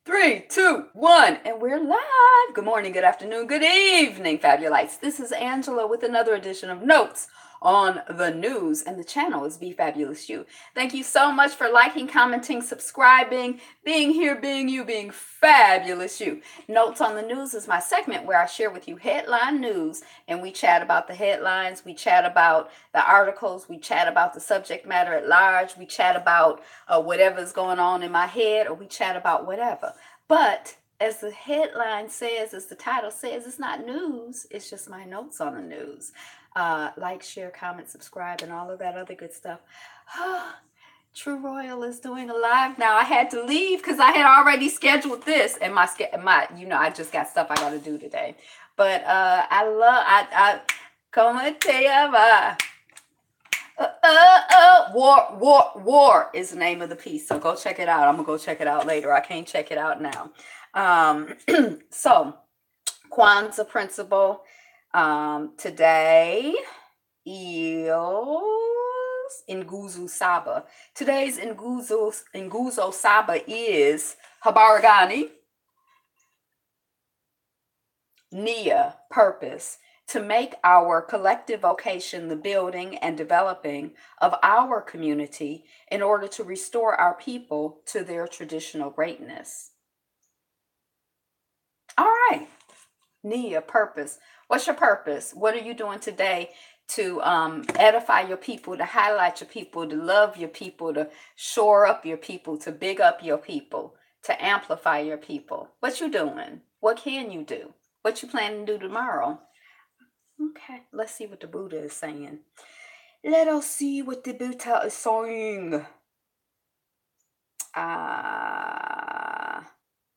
Three, two, one, and we're live. Good morning, good afternoon, good evening, Fabulites. This is Angela with another edition of Notes on the News, and the channel is Be Fabulous You. Thank you so much for liking, commenting, subscribing, being here, being you, being fabulous you. Notes on the News is my segment where I share with you headline news, and we chat about the headlines, we chat about the articles, we chat about the subject matter at large, we chat about whatever's going on in my head, or we chat about whatever. But as the headline says, as the title says, it's not news, it's just my notes on the news. Like, share, comment, subscribe, and all of that other good stuff. True Royal is doing a live now. I had to leave because I had already scheduled this, and my I just got stuff I got to do today. But I como te llama? War is the name of the piece. So go check it out. I'm gonna go check it out later. I can't check it out now. So Kwanzaa principle today is Nguzo Saba. Today's Nguzo Saba is Habaragani, Nia, purpose, to make our collective vocation the building and developing of our community in order to restore our people to their traditional greatness. All right, Nia, purpose. What's your purpose? What are you doing today to edify your people, to highlight your people, to love your people, to shore up your people, to big up your people, to amplify your people? What you doing? What can you do? What you planning to do tomorrow? Okay, let's see what the Buddha is saying. Let us see what the Buddha is saying.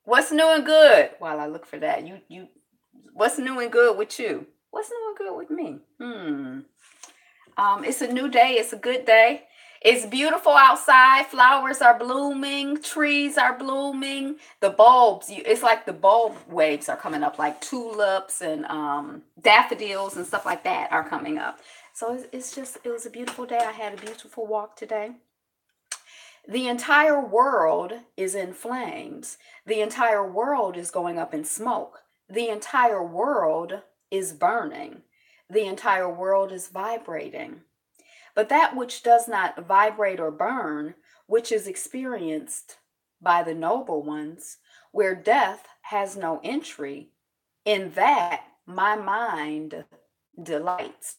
What's new and good? While I look for that, what's new and good with you? What's new and good with me? It's a new day. It's a good day. It's beautiful outside. Flowers are blooming. Trees are blooming. The bulbs, it's like the bulb waves are coming up, like tulips and daffodils and stuff like that are coming up. So it was a beautiful day. I had a beautiful walk today. The entire world is in flames. The entire world is going up in smoke. The entire world is burning. The entire world is vibrating. But that which does not vibrate or burn, which is experienced by the noble ones, where death has no entry, in that my mind delights.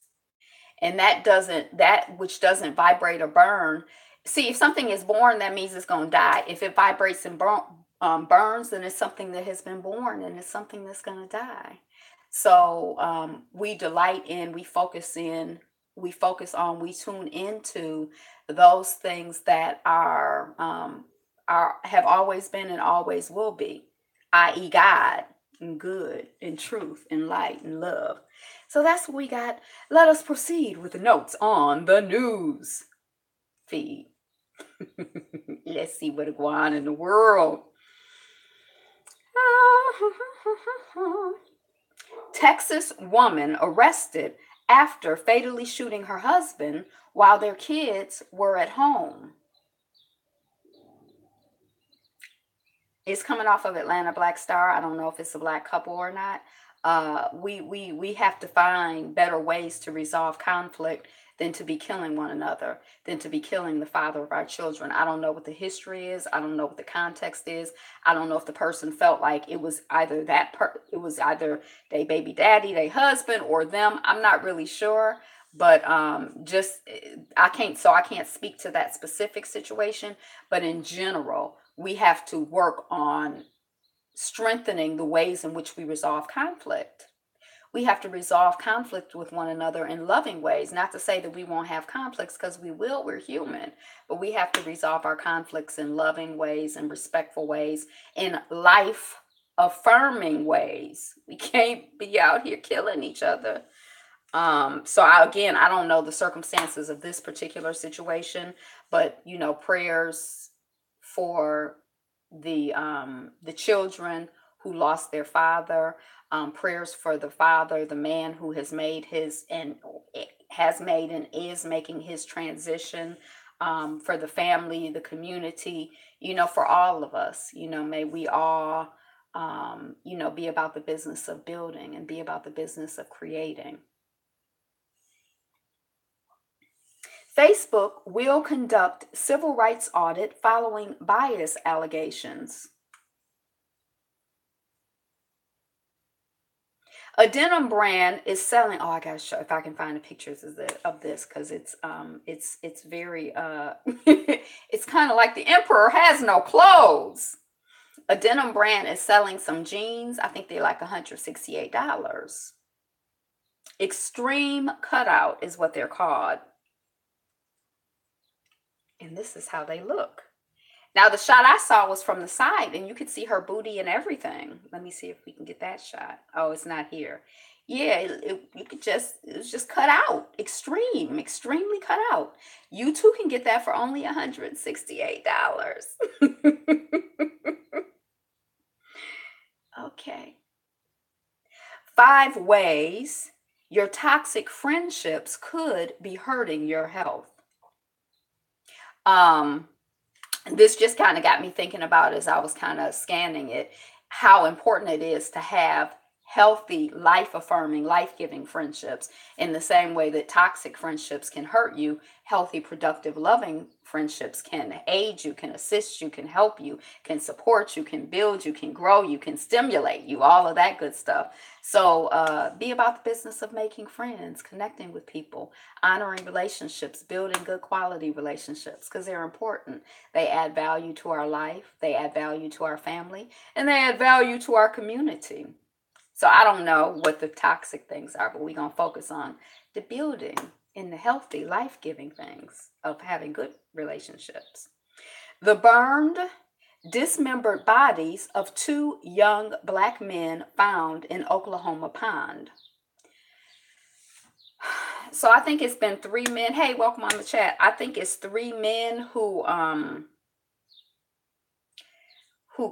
And that which doesn't vibrate or burn, see, if something is born, that means it's going to die. If it vibrates and burns, then it's something that has been born, and it's something that's going to die. So we delight in, we tune into those things that have always been and always will be, i.e. God and good and truth and light and love. So that's what we got. Let us proceed with the notes on the news feed. Let's see what's going on in the world. Texas woman arrested after fatally shooting her husband while their kids were at home. It's coming off of Atlanta Black Star. I don't know if it's a black couple or not. We have to find better ways to resolve conflict than to be killing one another, than to be killing the father of our children. I don't know what the history is. I don't know what the context is. I don't know if the person felt like it was either it was either their baby daddy, their husband, or them. I'm not really sure. But I can't speak to that specific situation. But in general, we have to work on strengthening the ways in which we resolve conflict. We have to resolve conflict with one another in loving ways. Not to say that we won't have conflicts, because we will, we're human. But we have to resolve our conflicts in loving ways and respectful ways, in life affirming ways. We can't be out here killing each other. I don't know the circumstances of this particular situation, but prayers for the children who lost their father, prayers for the father, the man who has made and is making his transition for the family, the community, for all of us. May we all, be about the business of building and be about the business of creating. Facebook will conduct civil rights audit following bias allegations. A denim brand is selling. Oh, I gotta show if I can find the pictures of this because it's very it's kind of like the emperor has no clothes. A denim brand is selling some jeans. I think they're like $168. Extreme cutout is what they're called. And this is how they look. Now, the shot I saw was from the side, and you could see her booty and everything. Let me see if we can get that shot. Oh, it's not here. Yeah, it was just cut out. Extremely cut out. You too can get that for only $168. Okay. 5 ways your toxic friendships could be hurting your health. This just kind of got me thinking about, as I was kind of scanning it, how important it is to have healthy, life affirming, life giving friendships. In the same way that toxic friendships can hurt you, healthy, productive, loving friendships can aid you, can assist you, can help you, can support you, can build you, can grow you, can stimulate you, all of that good stuff. So be about the business of making friends, connecting with people, honoring relationships, building good quality relationships, because they're important. They add value to our life, they add value to our family, and they add value to our community. So I don't know what the toxic things are, but we're going to focus on the building and the healthy, life-giving things of having good relationships. The burned, dismembered bodies of 2 young Black men found in Oklahoma pond. So I think it's been 3 men. Hey, welcome on the chat. I think it's 3 men who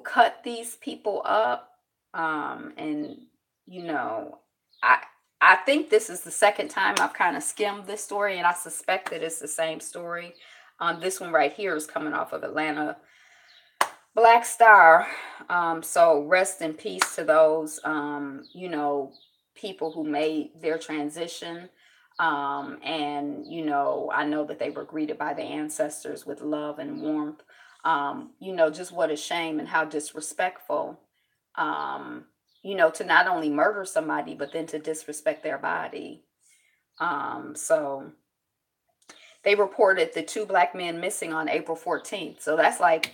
cut these people up. And I think this is the second time I've kind of skimmed this story, and I suspect that it's the same story. This one right here is coming off of Atlanta Black Star. So rest in peace to those, people who made their transition. And, I know that they were greeted by the ancestors with love and warmth. Just what a shame and how disrespectful, to not only murder somebody, but then to disrespect their body. So they reported the 2 Black men missing on April 14th. So that's like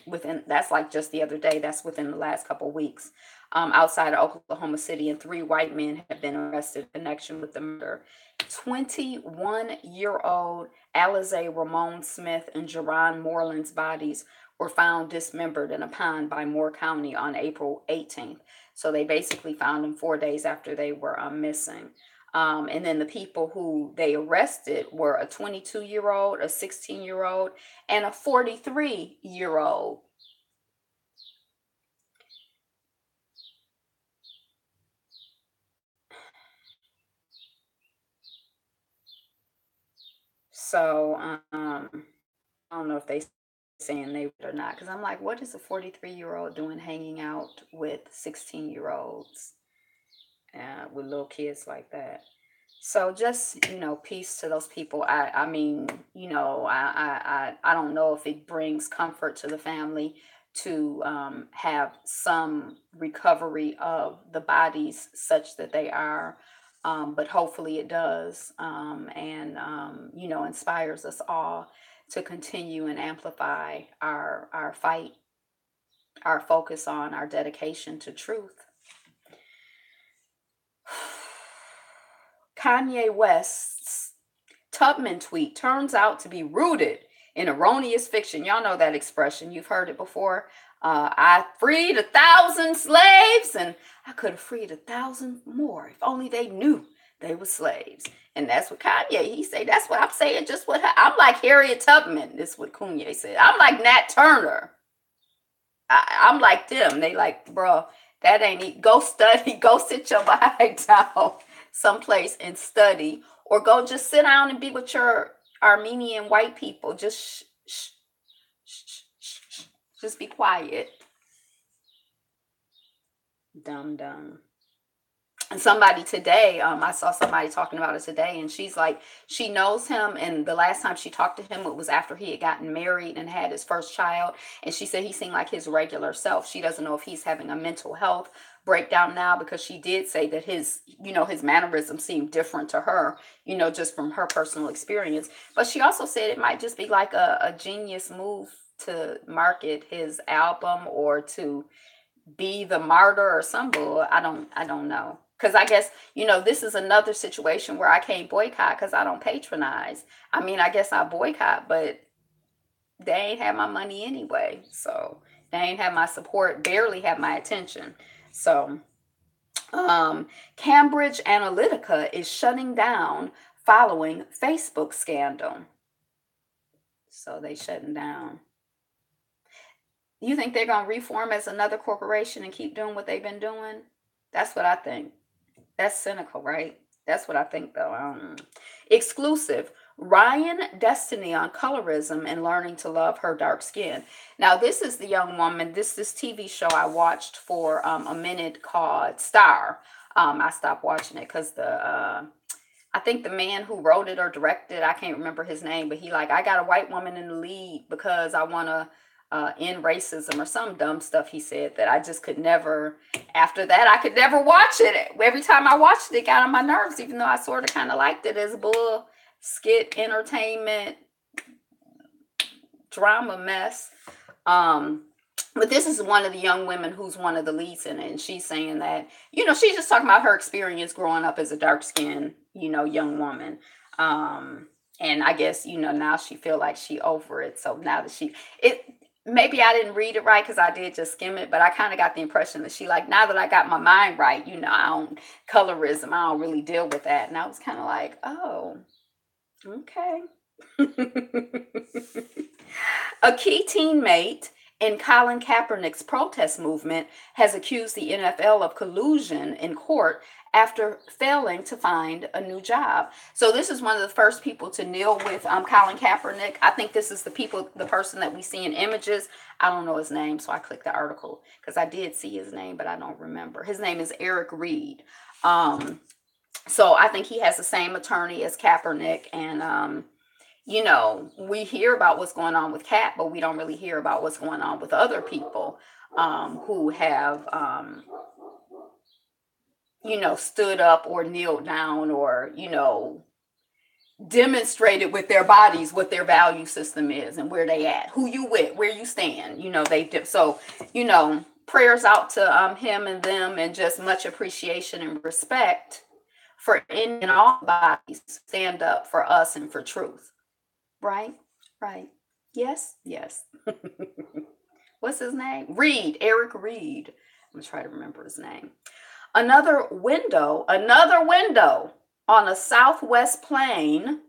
just the other day. That's within the last couple of weeks, outside of Oklahoma City, and 3 white men have been arrested in connection with the murder. 21-year-old Alize Ramon Smith and Jerron Moreland's bodies were found dismembered in a pond by Moore County on April 18th. So they basically found them 4 days after they were missing. And then the people who they arrested were a 22-year-old, a 16-year-old, and a 43-year-old. So I don't know if they saying they would or not, because I'm like, what is a 43-year-old doing hanging out with 16-year-olds with little kids like that? So just, peace to those people. I mean, I don't know if it brings comfort to the family to have some recovery of the bodies such that they are, but hopefully it does, and inspires us all to continue and amplify our fight, our focus on our dedication to truth. Kanye West's Tubman tweet turns out to be rooted in erroneous fiction. Y'all know that expression. You've heard it before. I freed 1,000 slaves, and I could have freed 1,000 more if only they knew they were slaves. And that's what Kanye, he said, that's what I'm saying, just what I'm like Harriet Tubman. This is what Kanye said. I'm like Nat Turner. I'm like them. They like, bro, that ain't it. Go study. Go sit your behind down someplace and study, or go just sit down and be with your Armenian white people. Just Shh, shh, shh, shh, shh. Just be quiet. Dumb, dumb. And somebody today, I saw somebody talking about it today, and she's like, she knows him, and the last time she talked to him, it was after he had gotten married and had his first child, and she said he seemed like his regular self. She doesn't know if he's having a mental health breakdown now, because she did say that his mannerisms seem different to her, just from her personal experience. But she also said it might just be like a genius move to market his album, or to be the martyr or some bull. I don't know. Because I guess, this is another situation where I can't boycott because I don't patronize. I mean, I guess I boycott, but they ain't have my money anyway. So they ain't have my support, barely have my attention. So Cambridge Analytica is shutting down following Facebook scandal. So they shutting down. You think they're going to reform as another corporation and keep doing what they've been doing? That's what I think. That's cynical, right? That's what I think, though. Exclusive. Ryan Destiny on colorism and learning to love her dark skin. Now, this is the young woman. This TV show I watched for a minute called Star. I stopped watching it because I think the man who wrote it or directed, I can't remember his name, but he like, I got a white woman in the lead because I want to end racism or some dumb stuff he said that I just could never, after that, I could never watch it. Every time I watched it, it got on my nerves, even though I sort of kind of liked it as bull skit entertainment drama mess. But this is one of the young women who's one of the leads in it, and she's saying that, she's just talking about her experience growing up as a dark-skinned, young woman. And I guess, now she feel like she over it. So now that maybe I didn't read it right because I did just skim it, but I kind of got the impression that she like, now that I got my mind right, I don't, colorism, I don't really deal with that. And I was kind of like, oh, okay. A key teammate in Colin Kaepernick's protest movement has accused the NFL of collusion in court after failing to find a new job. So this is one of the first people to kneel with Colin Kaepernick. I think this is the person that we see in images. I don't know his name, so I clicked the article because I did see his name, but I don't remember. His name is Reid. So I think he has the same attorney as Kaepernick, and we hear about what's going on with Cap, but we don't really hear about what's going on with other people who have, stood up or kneeled down or, demonstrated with their bodies what their value system is and where they at, who you with, where you stand. So, prayers out to him and them, and just much appreciation and respect for any and all bodies stand up for us and for truth. Right, right. Yes, yes. What's his name? Reid, Reid. I'm gonna try to remember his name. Another window on a southwest plane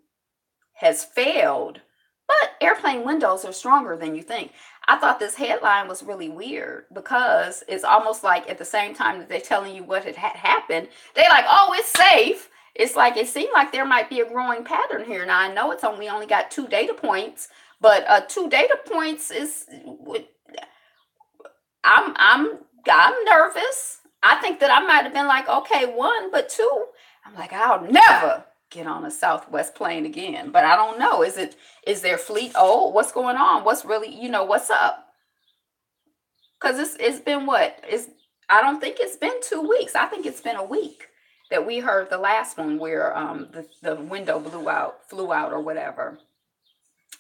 has failed, but airplane windows are stronger than you think. I thought this headline was really weird because it's almost like at the same time that they're telling you what had happened, they're like, oh, it's safe. It's like it seemed like there might be a growing pattern here. Now I know we only got 2 data points, but 2 data points is I'm nervous. I think that I might have been like, okay, 1, but 2, I'm like, I'll never get on a Southwest plane again. But I don't know. Is their fleet old? What's going on? What's really, what's up? Because it's been what? I don't think it's been 2 weeks. I think it's been a week that we heard the last one where the window flew out or whatever.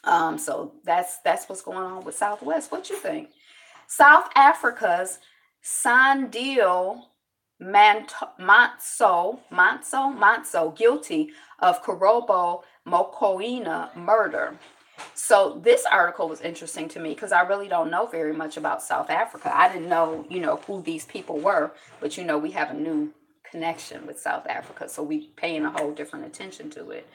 So that's what's going on with Southwest. What you think? South Africa's Sandile Mantso guilty of Korobo Mokoena murder. So this article was interesting to me because I really don't know very much about South Africa. I didn't know, who these people were, but we have a new connection with South Africa, so we paying a whole different attention to it.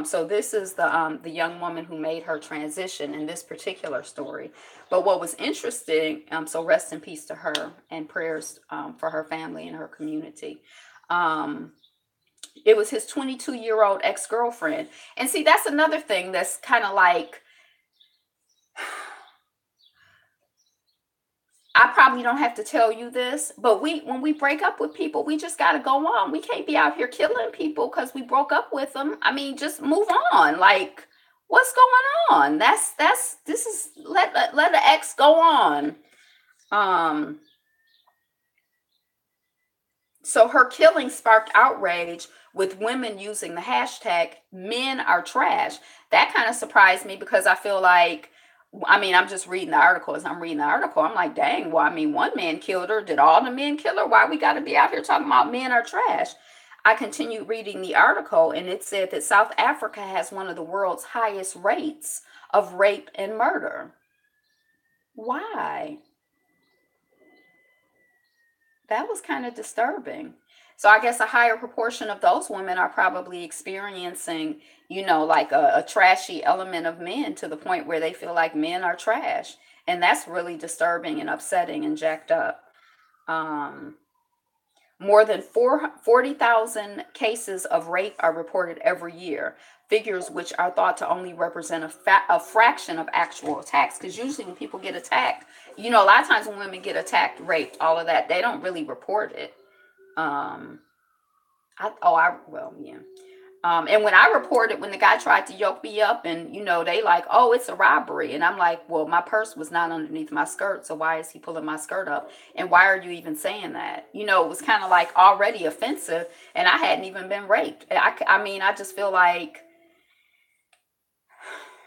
So this is the young woman who made her transition in this particular story. But what was interesting, so rest in peace to her and prayers for her family and her community. It was his 22-year-old ex-girlfriend. And see, that's another thing that's kind of like, I probably don't have to tell you this, but when we break up with people, we just got to go on. We can't be out here killing people because we broke up with them. I mean, just move on. Like, what's going on? This is let the ex go on. Um, so her killing sparked outrage with women using the hashtag men are trash. That kind of surprised me because I feel like, I mean, I'm just reading the article. As I'm reading the article, I'm like, dang, well, I mean, one man killed her. Did all the men kill her? Why we got to be out here talking about men are trash? I continued reading the article, and it said that South Africa has one of the world's highest rates of rape and murder. Why? That was kind of disturbing. So I guess a higher proportion of those women are probably experiencing, like a trashy element of men to the point where they feel like men are trash. And that's really disturbing and upsetting and jacked up. Um, More than 40,000 cases of rape are reported every year, figures which are thought to only represent a fraction of actual attacks. Because usually when people get attacked, a lot of times when women get attacked, raped, all of that, they don't really report it. Um, well, yeah. And when I reported, when the guy tried to yoke me up and, they like, oh, it's a robbery. And I'm like, well, my purse was not underneath my skirt. So why is he pulling my skirt up? And why are you even saying that? It was kind of like already offensive and I hadn't even been raped. I mean, I just feel like,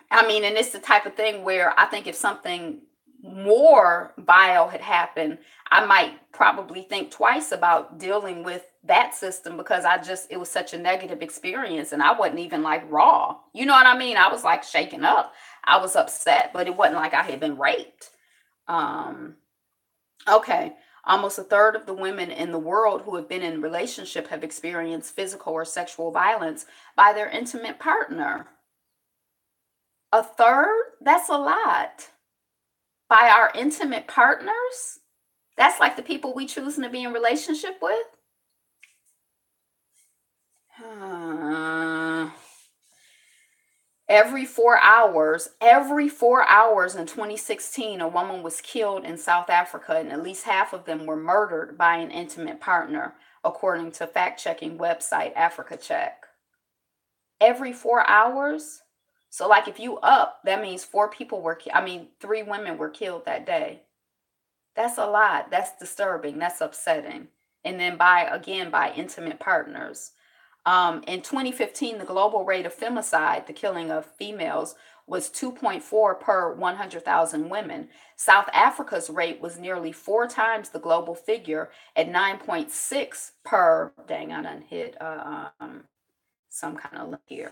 and it's the type of thing where I think if something more vile had happened, I might probably think twice about dealing with that system because it was such a negative experience and I wasn't even like raw. You know what I mean? I was like shaken up. I was upset, but it wasn't like I had been raped. Um, okay. Almost a third of the women in the world who have been in relationship have experienced physical or sexual violence by their intimate partner. A third? That's a lot. By our intimate partners? That's like the people we choosing to be in relationship with? Uh, every 4 hours in 2016, a woman was killed in South Africa, and at least half of them were murdered by an intimate partner, according to fact-checking website Africa Check. Every 4 hours? So, like, if you up, that means three women were killed that day. That's a lot. That's disturbing. That's upsetting. And then by intimate partners. In 2015, the global rate of femicide, the killing of females, was 2.4 per 100,000 women. South Africa's rate was nearly 4 times the global figure at 9.6 per. Dang, I done hit some kind of link here.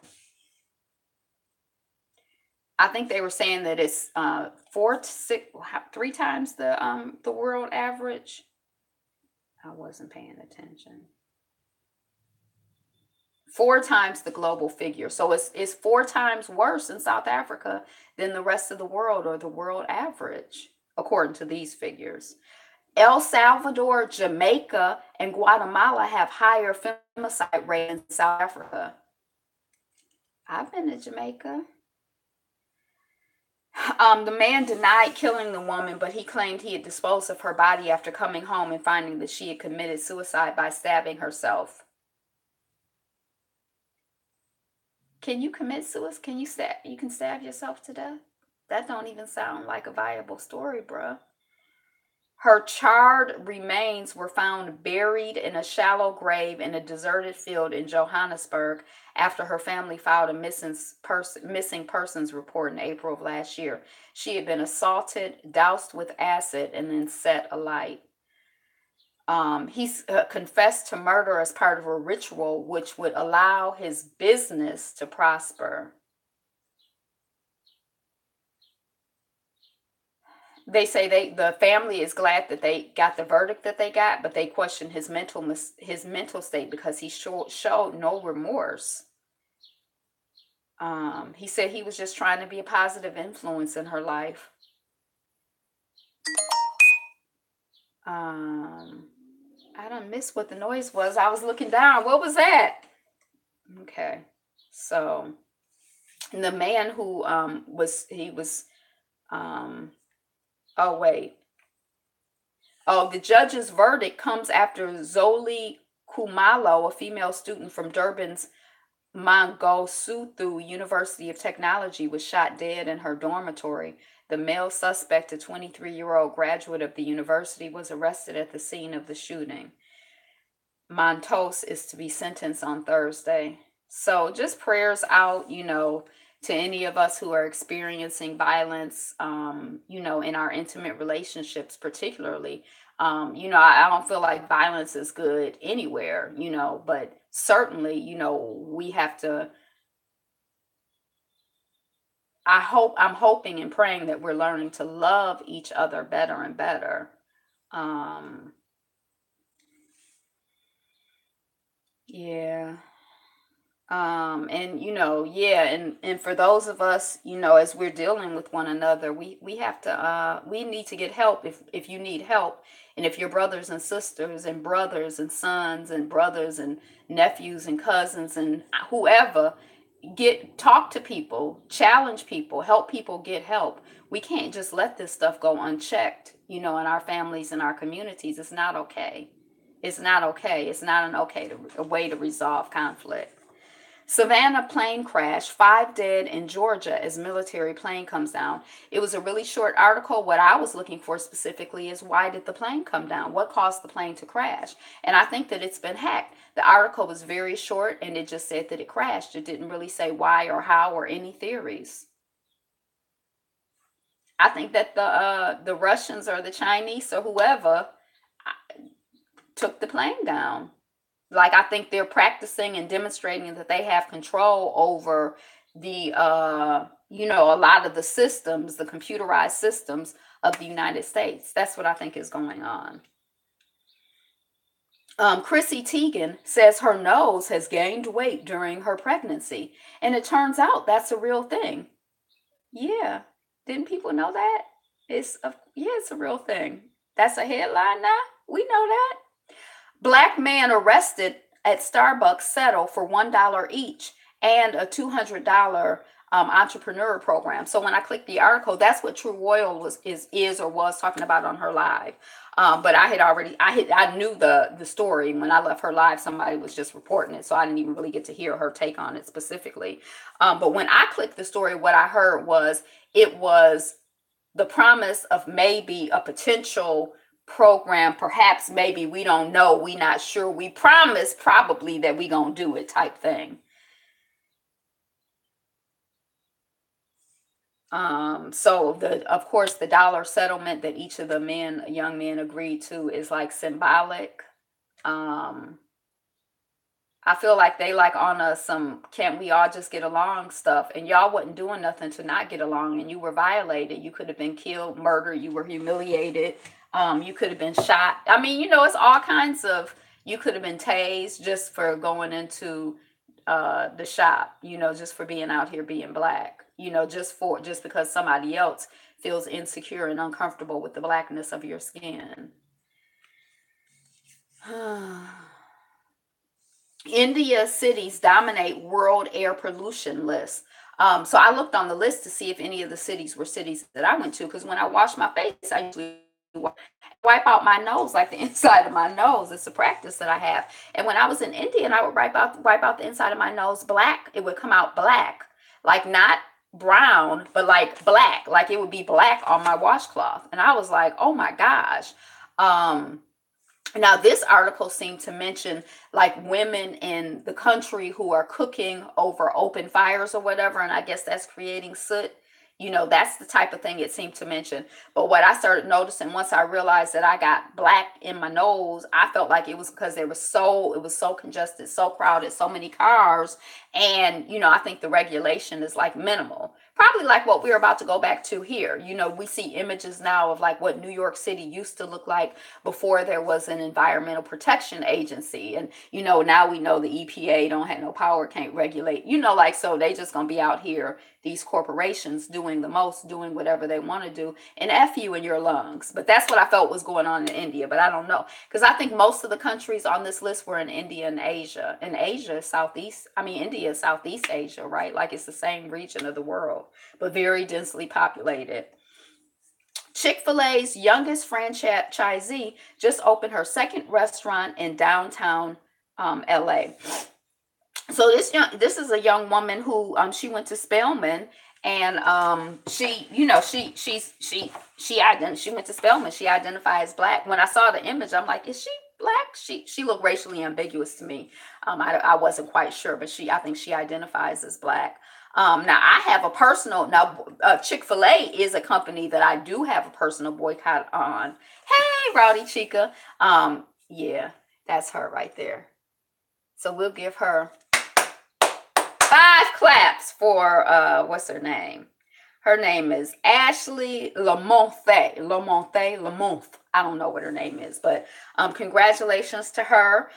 I think they were saying that it's 3 times the world average. I wasn't paying attention. 4 times the global figure. So it's 4 times worse in South Africa than the rest of the world or the world average, according to these figures. El Salvador, Jamaica, and Guatemala have higher femicide rate than South Africa. I've been to Jamaica. The man denied killing the woman, but he claimed he had disposed of her body after coming home and finding that she had committed suicide by stabbing herself. Can you commit suicide? Can you stab? You can stab yourself to death? That don't even sound like a viable story, bruh. Her charred remains were found buried in a shallow grave in a deserted field in Johannesburg after her family filed a missing persons report in April of last year. She had been assaulted, doused with acid, and then set alight. He confessed to murder as part of a ritual which would allow his business to prosper. They say the family is glad that they got the verdict that they got, but they question his mental state because he showed no remorse. He said he was just trying to be a positive influence in her life. I don't miss what the noise was. I was looking down. What was that? Okay, so the man who was Um, oh, wait. Oh, the judge's verdict comes after Zoli Kumalo, a female student from Durban's Mangosuthu University of Technology, was shot dead in her dormitory. The male suspect, a 23-year-old graduate of the university, was arrested at the scene of the shooting. Montos is to be sentenced on Thursday. So just prayers out, to any of us who are experiencing violence, in our intimate relationships, particularly. I don't feel like violence is good anywhere, but certainly, we have to. I'm hoping and praying that we're learning to love each other better and better. Um, yeah. And yeah, and for those of us, as we're dealing with one another, we have to we need to get help if you need help, and if your brothers and sisters and brothers and sons and brothers and nephews and cousins and whoever, talk to people, challenge people, help people get help. We can't just let this stuff go unchecked, in our families and our communities. It's not okay. It's not okay. It's not a way to resolve conflict. Savannah plane crash, 5 dead in Georgia as military plane comes down. It was a really short article. What I was looking for specifically is, why did the plane come down? What caused the plane to crash? And I think that it's been hacked. The article was very short and it just said that it crashed. It didn't really say why or how or any theories. I think that the Russians or the Chinese or whoever took the plane down. Like, I think they're practicing and demonstrating that they have control over the a lot of the systems, the computerized systems of the United States. That's what I think is going on. Chrissy Teigen says her nose has gained weight during her pregnancy, and it turns out that's a real thing. Yeah, didn't people know that? It's a real thing. That's a headline now. We know that. Black man arrested at Starbucks settle for $1 each and a $200 entrepreneur program. So when I clicked the article, that's what True Royal is or was talking about on her live. But I knew the story. When I left her live, somebody was just reporting it, so I didn't even really get to hear her take on it specifically. But when I clicked the story, what I heard was it was the promise of maybe a potential program, perhaps, maybe, we don't know, we not sure, we promise probably that we gonna do it type thing. So of course the dollar settlement that each of the young men agreed to is like symbolic. um I feel like they like on us some can't we all just get along stuff, and y'all wasn't doing nothing to not get along, and you were violated. You could have been killed, murdered, you were humiliated, you could have been shot. I mean, it's all kinds of, you could have been tased just for going into the shop, just for being out here being black, just because somebody else feels insecure and uncomfortable with the blackness of your skin. India cities dominate world air pollution list. So I looked on the list to see if any of the cities were cities that I went to, because when I wash my face, I usually wipe out my nose, like the inside of my nose. It's a practice that I have. And when I was in India and I would wipe out the inside of my nose black, it would come out black, like not brown, but like black, like it would be black on my washcloth. And I was like, oh my gosh. Now, this article seemed to mention like women in the country who are cooking over open fires or whatever, and I guess that's creating soot. That's the type of thing it seemed to mention. But what I started noticing once I realized that I got black in my nose, I felt like it was because it was so congested, so crowded, so many cars. And, I think the regulation is like minimal. Probably like what we're about to go back to here. We see images now of like what New York City used to look like before there was an environmental protection agency. And, now we know the EPA don't have no power, can't regulate, like, so they just gonna be out here, these corporations doing the most, doing whatever they want to do, and F you in your lungs. But that's what I felt was going on in India. But I don't know, because I think most of the countries on this list were in India and Asia. And Asia is India is Southeast Asia, right? Like it's the same region of the world, but very densely populated. Chick-fil-A's youngest franchisee just opened her second restaurant in downtown LA. So this is a young woman who she went to Spelman, and she you know she went to Spelman. She identifies as Black. When I saw the image, I'm like, is she Black? She looked racially ambiguous to me. I wasn't quite sure, but I think she identifies as Black. Now I have a personal Chick-fil-A is a company that I do have a personal boycott on. Hey, Rowdy Chica. Yeah, that's her right there. So we'll give her 5 claps for what's her name? Her name is Ashley Lamont. I don't know what her name is, but congratulations to her.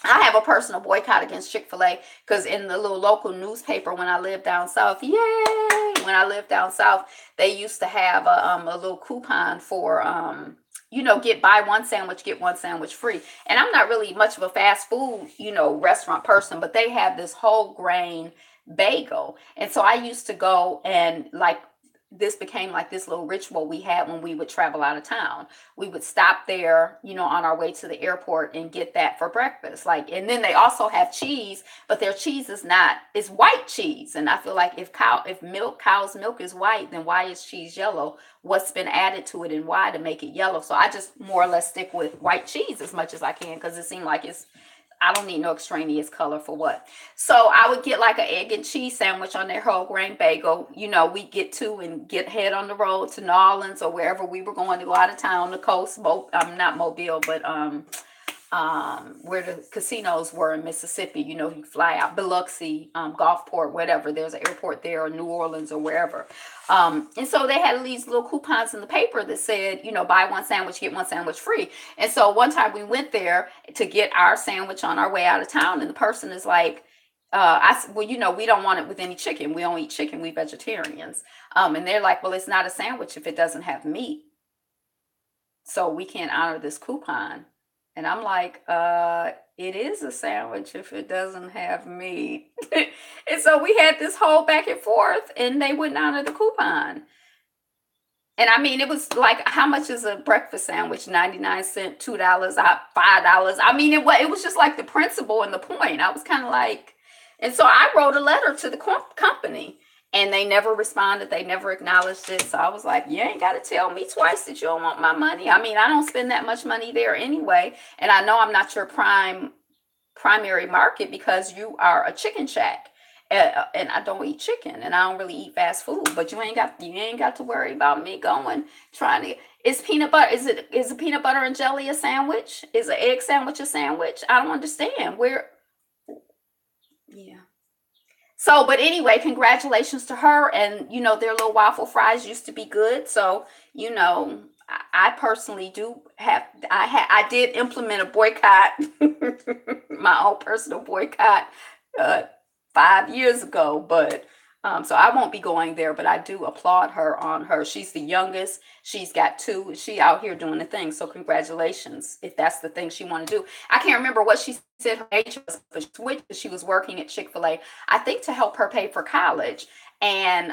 I have a personal boycott against Chick-fil-A because in the little local newspaper when I lived down south, they used to have a little coupon for buy one sandwich, get one sandwich free. And I'm not really much of a fast food, restaurant person, but they have this whole grain bagel. And so I used to go and this became like this little ritual we had when we would travel out of town. We would stop there, on our way to the airport and get that for breakfast. And then they also have cheese, but their cheese it's white cheese. And I feel like if cow's milk is white, then why is cheese yellow? What's been added to it and why to make it yellow? So I just more or less stick with white cheese as much as I can because it seemed like I don't need no extraneous color for what. So I would get like an egg and cheese sandwich on their whole grain bagel. We get head on the road to New Orleans or wherever we were going to go out of town, the coast. Not Mobile, but where the casinos were in Mississippi. You fly out Biloxi, Gulfport, whatever. There's an airport there, or New Orleans, or wherever. And so they had these little coupons in the paper that said, buy one sandwich, get one sandwich free. And so one time we went there to get our sandwich on our way out of town, and the person is like, we don't want it with any chicken. We don't eat chicken. We vegetarians. And they're like, well, it's not a sandwich if it doesn't have meat. So we can't honor this coupon. And I'm like, it is a sandwich if it doesn't have meat. And so we had this whole back and forth, and they wouldn't honor the coupon. And I mean, it was like, how much is a breakfast sandwich? 99 cents, $2, $5. I mean, it was just like the principle and the point. I was kind of like, and so I wrote a letter to the company. And they never responded. They never acknowledged it. So I was like, you ain't got to tell me twice that you don't want my money. I mean, I don't spend that much money there anyway. And I know I'm not your primary market because you are a chicken shack. And I don't eat chicken. And I don't really eat fast food. But you ain't got to worry about me trying to. Is peanut butter, is a peanut butter and jelly a sandwich? Is an egg sandwich a sandwich? I don't understand. Yeah. So, but anyway, congratulations to her. And, their little waffle fries used to be good. So, I personally I did implement a boycott, my own personal boycott 5 years ago. But so I won't be going there, but I do applaud her on her. She's the youngest. She's got 2. She out here doing the thing. So congratulations if that's the thing she want to do. I can't remember what she said her age was, but she was working at Chick-fil-A, I think, to help her pay for college. And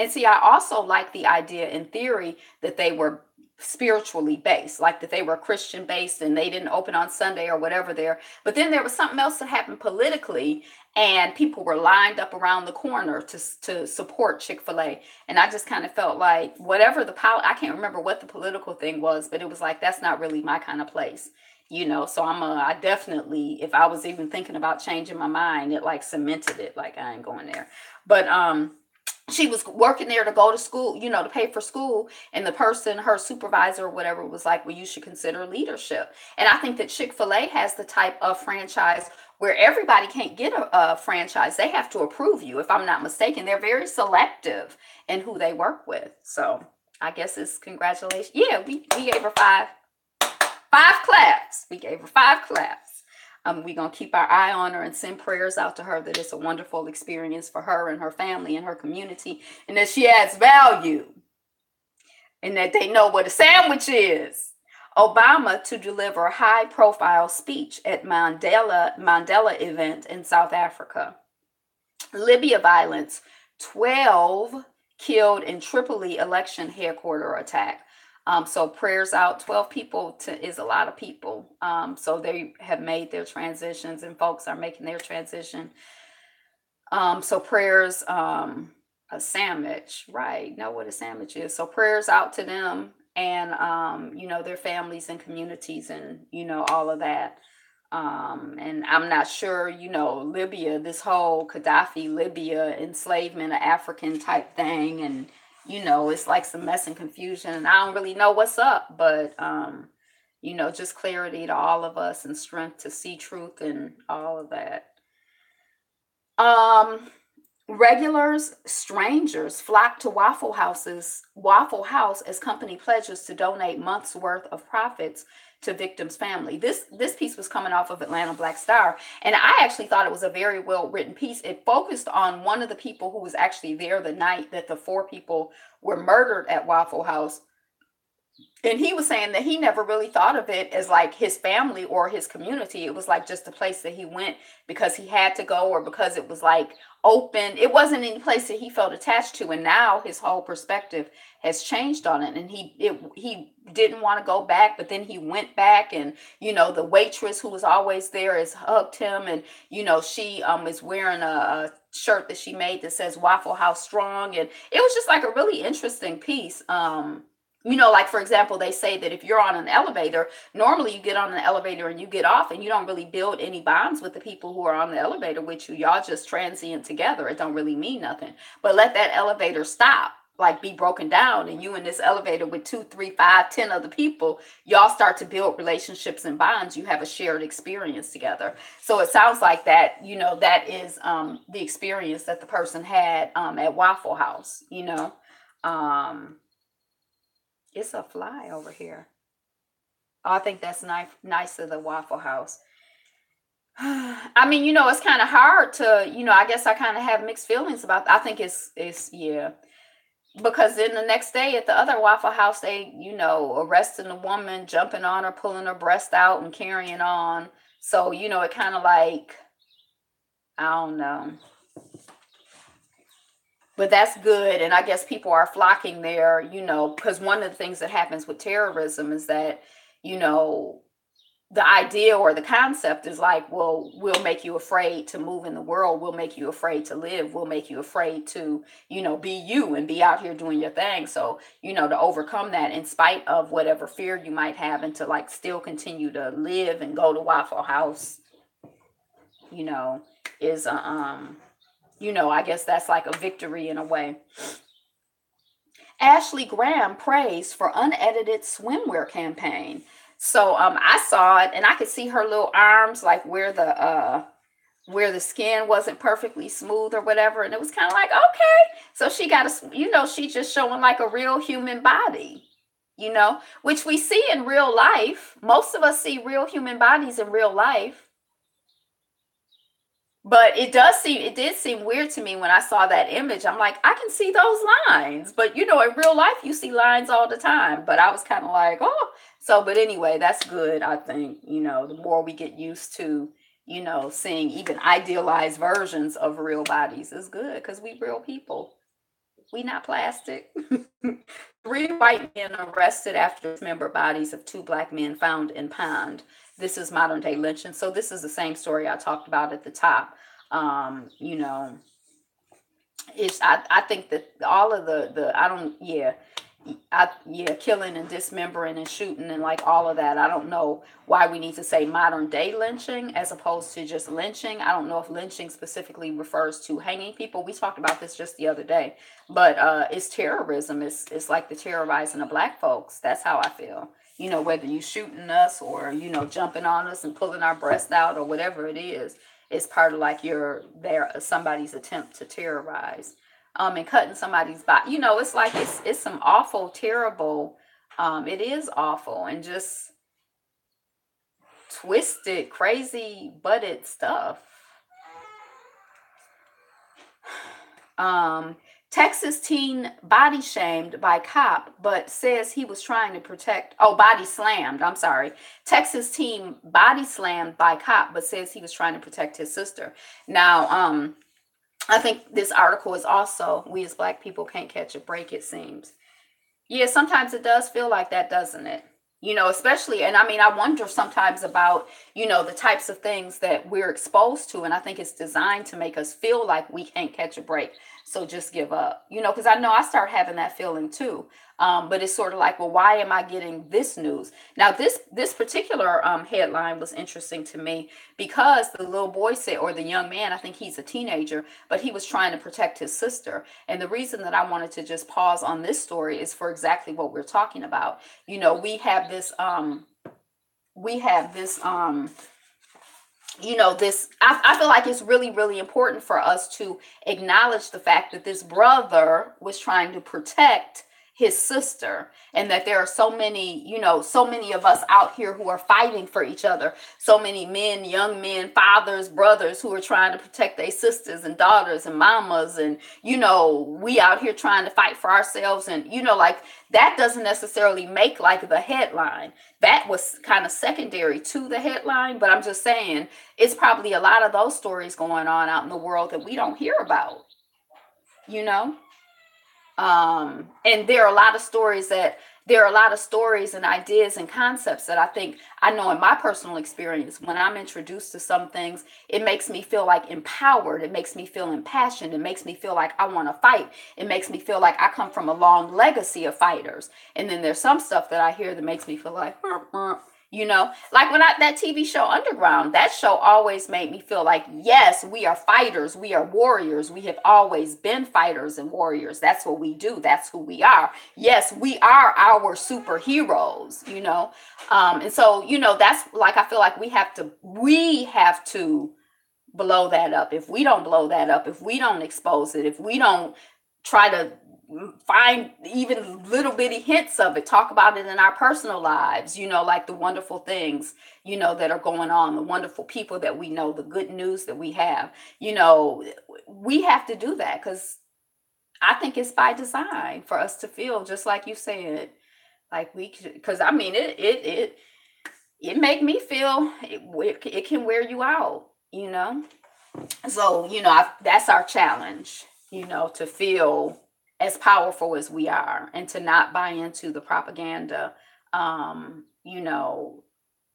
see, I also like the idea in theory that they were spiritually based, like that they were Christian based and they didn't open on Sunday or whatever there. But then there was something else that happened politically, and people were lined up around the corner to support Chick-fil-A. And I just kind of felt like whatever I can't remember what the political thing was, but it was like, that's not really my kind of place, so I definitely, if I was even thinking about changing my mind, it like cemented it, like I ain't going there. But she was working there to go to school, to pay for school. And the person, her supervisor or whatever, was like, well, you should consider leadership. And I think that Chick-fil-A has the type of franchise where everybody can't get a franchise. They have to approve you, if I'm not mistaken. They're very selective in who they work with. So I guess it's congratulations. Yeah, we gave her 5 claps. We gave her 5 claps. We're going to keep our eye on her and send prayers out to her that it's a wonderful experience for her and her family and her community, and that she adds value and that they know what a sandwich is. Obama to deliver a high-profile speech at Mandela event in South Africa. Libya violence. 12 killed in Tripoli election headquarter attack. So prayers out. 12 people is a lot of people. So they have made their transitions, and folks are making their transition. So prayers, a sandwich, right? Know what a sandwich is. So prayers out to them, and their families and communities, and all of that. And I'm not sure, Libya, this whole Gaddafi Libya enslavement of African type thing, and it's like some mess and confusion, and I don't really know what's up, but just clarity to all of us and strength to see truth and all of that. Regulars, strangers flock to Waffle House as company pledges to donate months worth of profits to victims' family. This piece was coming off of Atlanta Black Star, and I actually thought it was a very well written piece. It focused on one of the people who was actually there the night that the 4 people were murdered at Waffle House. And he was saying that he never really thought of it as like his family or his community. It was like just a place that he went because he had to go, or because it was like open. It wasn't any place that he felt attached to. And now his whole perspective has changed on it. And he didn't want to go back, but then he went back. And, the waitress who was always there has hugged him. And, she is wearing a shirt that she made that says Waffle House Strong. And it was just like a really interesting piece. Like, for example, they say that if you're on an elevator, normally you get on an elevator and you get off, and you don't really build any bonds with the people who are on the elevator with you. Y'all just transient together. It don't really mean nothing. But let that elevator stop, like be broken down, and you in this elevator with 2, 3, 5, 10 other people, y'all start to build relationships and bonds. You have a shared experience together. So it sounds like that, that is the experience that the person had at Waffle House, It's a fly over here. Oh, I think that's nice of the Waffle House. I mean, it's kind of hard to, I guess I kind of have mixed feelings about I think it's yeah. Because then the next day at the other Waffle House, they, arresting the woman, jumping on her, pulling her breast out and carrying on. So, it kind of like, I don't know. But that's good. And I guess people are flocking there, because one of the things that happens with terrorism is that, the idea or the concept is like, well, we'll make you afraid to move in the world. We'll make you afraid to live. We'll make you afraid to, be you and be out here doing your thing. So, to overcome that in spite of whatever fear you might have, and to like still continue to live and go to Waffle House, is, I guess that's like a victory in a way. Ashley Graham praised for unedited swimwear campaign. So I saw it, and I could see her little arms, like where the skin wasn't perfectly smooth or whatever, and it was kind of like, okay. So she got she's just showing like a real human body, which we see in real life. Most of us see real human bodies in real life. But it did seem weird to me when I saw that image. I'm like, I can see those lines. But, in real life, you see lines all the time. But I was kind of like, oh. So, but anyway, that's good, I think. The more we get used to, seeing even idealized versions of real bodies is good, because we real people. We not plastic. 3 white men arrested after dismembered bodies of 2 black men found in pond. This is modern day lynching. So this is the same story I talked about at the top. I think that all of killing and dismembering and shooting and like all of that. I don't know why we need to say modern day lynching as opposed to just lynching. I don't know if lynching specifically refers to hanging people. We talked about this just the other day, but it's terrorism. It's like the terrorizing of black folks. That's how I feel. Whether you shooting us or, jumping on us and pulling our breast out or whatever it is, it's part of like somebody's attempt to terrorize. And cutting somebody's body, it's like it's some awful, terrible. It is awful and just twisted, crazy, butted stuff. Texas teen body shamed by cop, but says he was trying to protect. Oh, body slammed. I'm sorry. Texas teen body slammed by cop, but says he was trying to protect his sister. Now, I think this article is also, we as Black people can't catch a break, it seems. Yeah, sometimes it does feel like that, doesn't it? Especially, and I mean, I wonder sometimes about, the types of things that we're exposed to. And I think it's designed to make us feel like we can't catch a break. So just give up, because I know I start having that feeling too. But it's sort of like, well, why am I getting this news? Now, this particular headline was interesting to me because the little boy said, or the young man, I think he's a teenager, but he was trying to protect his sister. And the reason that I wanted to just pause on this story is for exactly what we're talking about. We have this I feel like it's really, really important for us to acknowledge the fact that this brother was trying to protect his sister, and that there are so many of us out here who are fighting for each other, so many men, young men, fathers, brothers who are trying to protect their sisters and daughters and mamas, and we out here trying to fight for ourselves, and like that doesn't necessarily make like the headline. That was kind of secondary to the headline, but I'm just saying it's probably a lot of those stories going on out in the world that we don't hear about, you know? And there are a lot of stories and ideas and concepts that I think I know in my personal experience, when I'm introduced to some things, it makes me feel like empowered. It makes me feel impassioned. It makes me feel like I want to fight. It makes me feel like I come from a long legacy of fighters. And then there's some stuff that I hear that makes me feel like, like when that TV show Underground, that show always made me feel like, yes, we are fighters, we are warriors, we have always been fighters and warriors. That's what we do, that's who we are. Yes, we are our superheroes. And so that's like, I feel like we have to blow that up. If we don't blow that up, if we don't expose it, if we don't try to find even little bitty hints of it, talk about it in our personal lives, like the wonderful things, that are going on, the wonderful people that we know, the good news that we have, we have to do that, because I think it's by design for us to feel just like you said, like because I mean, it make me feel, it can wear you out, so that's our challenge, to feel as powerful as we are, and to not buy into the propaganda,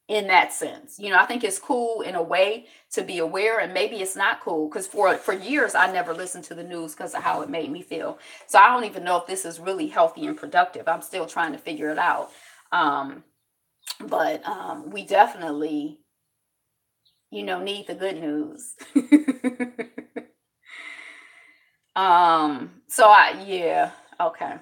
in that sense. I think it's cool in a way to be aware, and maybe it's not cool, because for years I never listened to the news because of how it made me feel. So I don't even know if this is really healthy and productive. I'm still trying to figure it out. But we definitely, need the good news. Yeah, okay.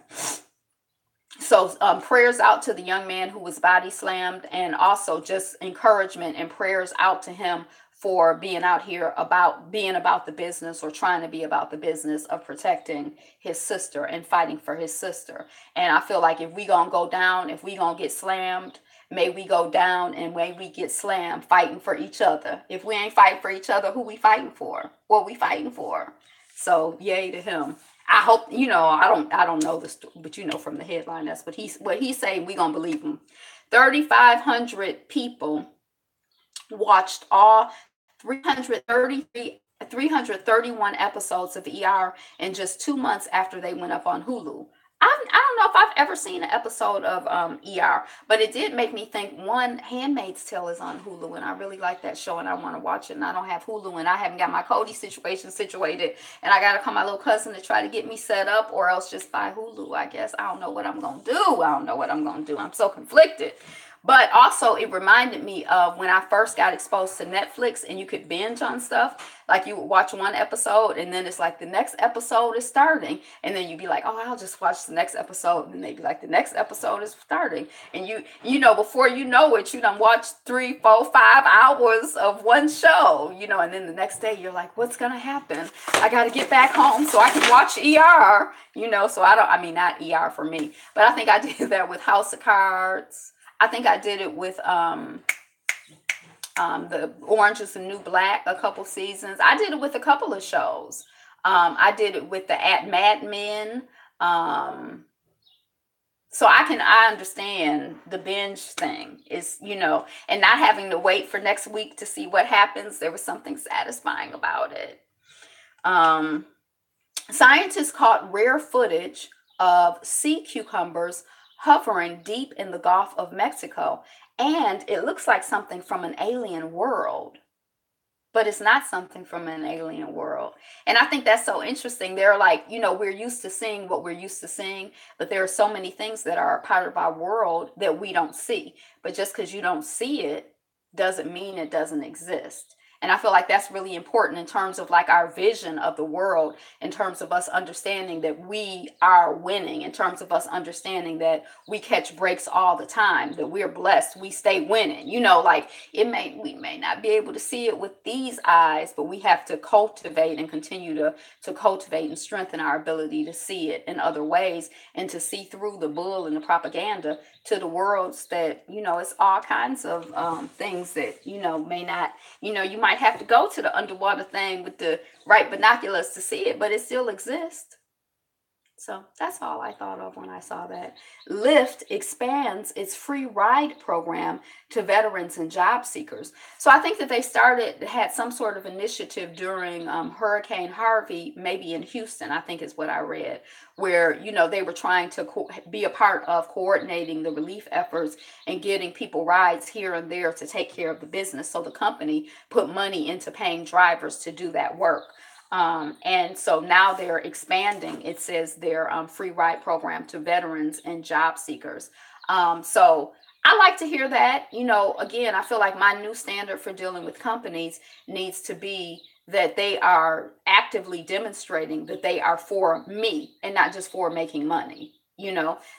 So prayers out to the young man who was body slammed, and also just encouragement and prayers out to him for being out here about the business, or trying to be about the business of protecting his sister and fighting for his sister. And I feel like if we gonna go down, if we gonna get slammed, may we go down, and may we get slammed fighting for each other. If we ain't fighting for each other, who we fighting for? What we fighting for? So yay to him. I hope, I don't know this, but from the headline, that's what he's saying. We gonna believe him. 3,500 people watched all 331 episodes of ER in just 2 months after they went up on Hulu. I don't know if I've ever seen an episode of ER, but it did make me think. One, Handmaid's Tale is on Hulu, and I really like that show, and I want to watch it, and I don't have Hulu, and I haven't got my Cody situation situated, and I got to call my little cousin to try to get me set up, or else just buy Hulu, I guess. I don't know what I'm going to do. I'm so conflicted. But also, it reminded me of when I first got exposed to Netflix, and you could binge on stuff. Like, you would watch one episode, and then it's like the next episode is starting. And then you'd be like, oh, I'll just watch the next episode. And they'd be like, the next episode is starting. And before you know it, you done watched 3, 4, 5 hours of one show, and then the next day you're like, what's going to happen? I got to get back home so I can watch ER, so not ER for me, but I think I did that with House of Cards. I think I did it with the Orange is the New Black, a couple seasons. I did it with a couple of shows. I did it with the Mad Men. So I understand the binge thing is, and not having to wait for next week to see what happens. There was something satisfying about it. Um, Scientists caught rare footage of sea cucumbers hovering deep in the Gulf of Mexico, and it looks like something from an alien world, but it's not something from an alien world. And I think that's so interesting. They're like, we're used to seeing what we're used to seeing, but there are so many things that are a part of our world that we don't see. But just because you don't see it doesn't mean it doesn't exist. And I feel like that's really important in terms of like our vision of the world, in terms of us understanding that we are winning, in terms of us understanding that we catch breaks all the time, that we're blessed, we stay winning. Like we may not be able to see it with these eyes, but we have to cultivate and continue to cultivate and strengthen our ability to see it in other ways, and to see through the bull and the propaganda to the worlds that, it's all kinds of things that, may not, you might have to go to the underwater thing with the right binoculars to see it, but it still exists. So that's all I thought of when I saw that. Lyft expands its free ride program to veterans and job seekers. So I think that they had some sort of initiative during Hurricane Harvey, maybe in Houston, I think is what I read, where, they were trying to be a part of coordinating the relief efforts and getting people rides here and there to take care of the business. So the company put money into paying drivers to do that work. And so now they're expanding, it says, their free ride program to veterans and job seekers. So I like to hear that. Again, I feel like my new standard for dealing with companies needs to be that they are actively demonstrating that they are for me and not just for making money.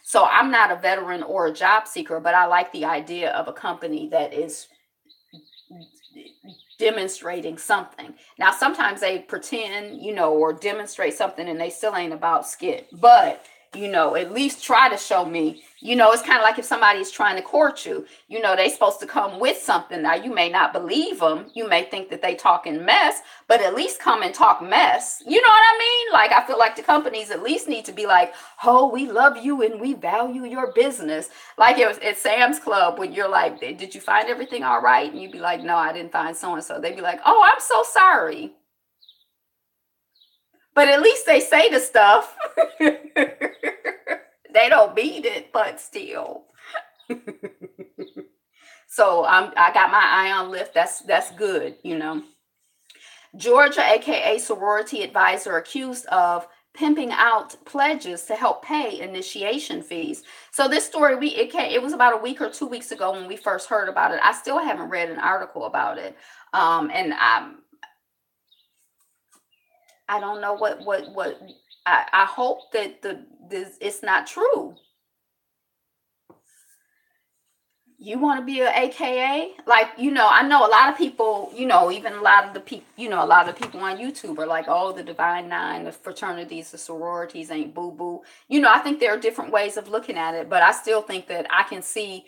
So I'm not a veteran or a job seeker, but I like the idea of a company that is demonstrating something. Now, sometimes they pretend, or demonstrate something and they still ain't about skit, but at least try to show me, it's kind of like if somebody is trying to court you, they supposed to come with something. Now, you may not believe them. You may think that they talking mess, but at least come and talk mess. You know what I mean? Like, I feel like the companies at least need to be like, oh, we love you and we value your business. Like it was at Sam's Club when you're like, did you find everything all right? And you'd be like, no, I didn't find so-and-so. They'd be like, oh, I'm so sorry. But at least they say the stuff. They don't mean it, but still. So I got my eye on Lyft. That's good, Georgia, aka sorority advisor, accused of pimping out pledges to help pay initiation fees. So this story, it was about a week or 2 weeks ago when we first heard about it. I still haven't read an article about it, and I don't know what I hope that it's not true. You want to be an AKA? Like, I know a lot of people, even a lot of the people, a lot of the people on YouTube are like, oh, the Divine Nine, the fraternities, the sororities ain't boo-boo. I think there are different ways of looking at it, but I still think that I can see,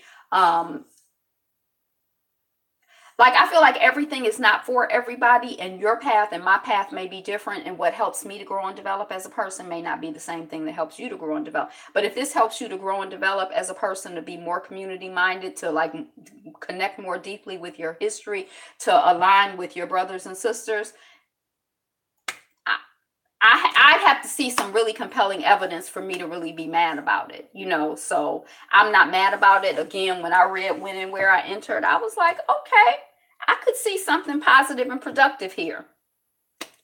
like, I feel like everything is not for everybody, and your path and my path may be different, and what helps me to grow and develop as a person may not be the same thing that helps you to grow and develop. But if this helps you to grow and develop as a person, to be more community minded, to like connect more deeply with your history, to align with your brothers and sisters, I'd have to see some really compelling evidence for me to really be mad about it, so I'm not mad about it. Again, when I read When and Where I Entered, I was like, okay, I could see something positive and productive here.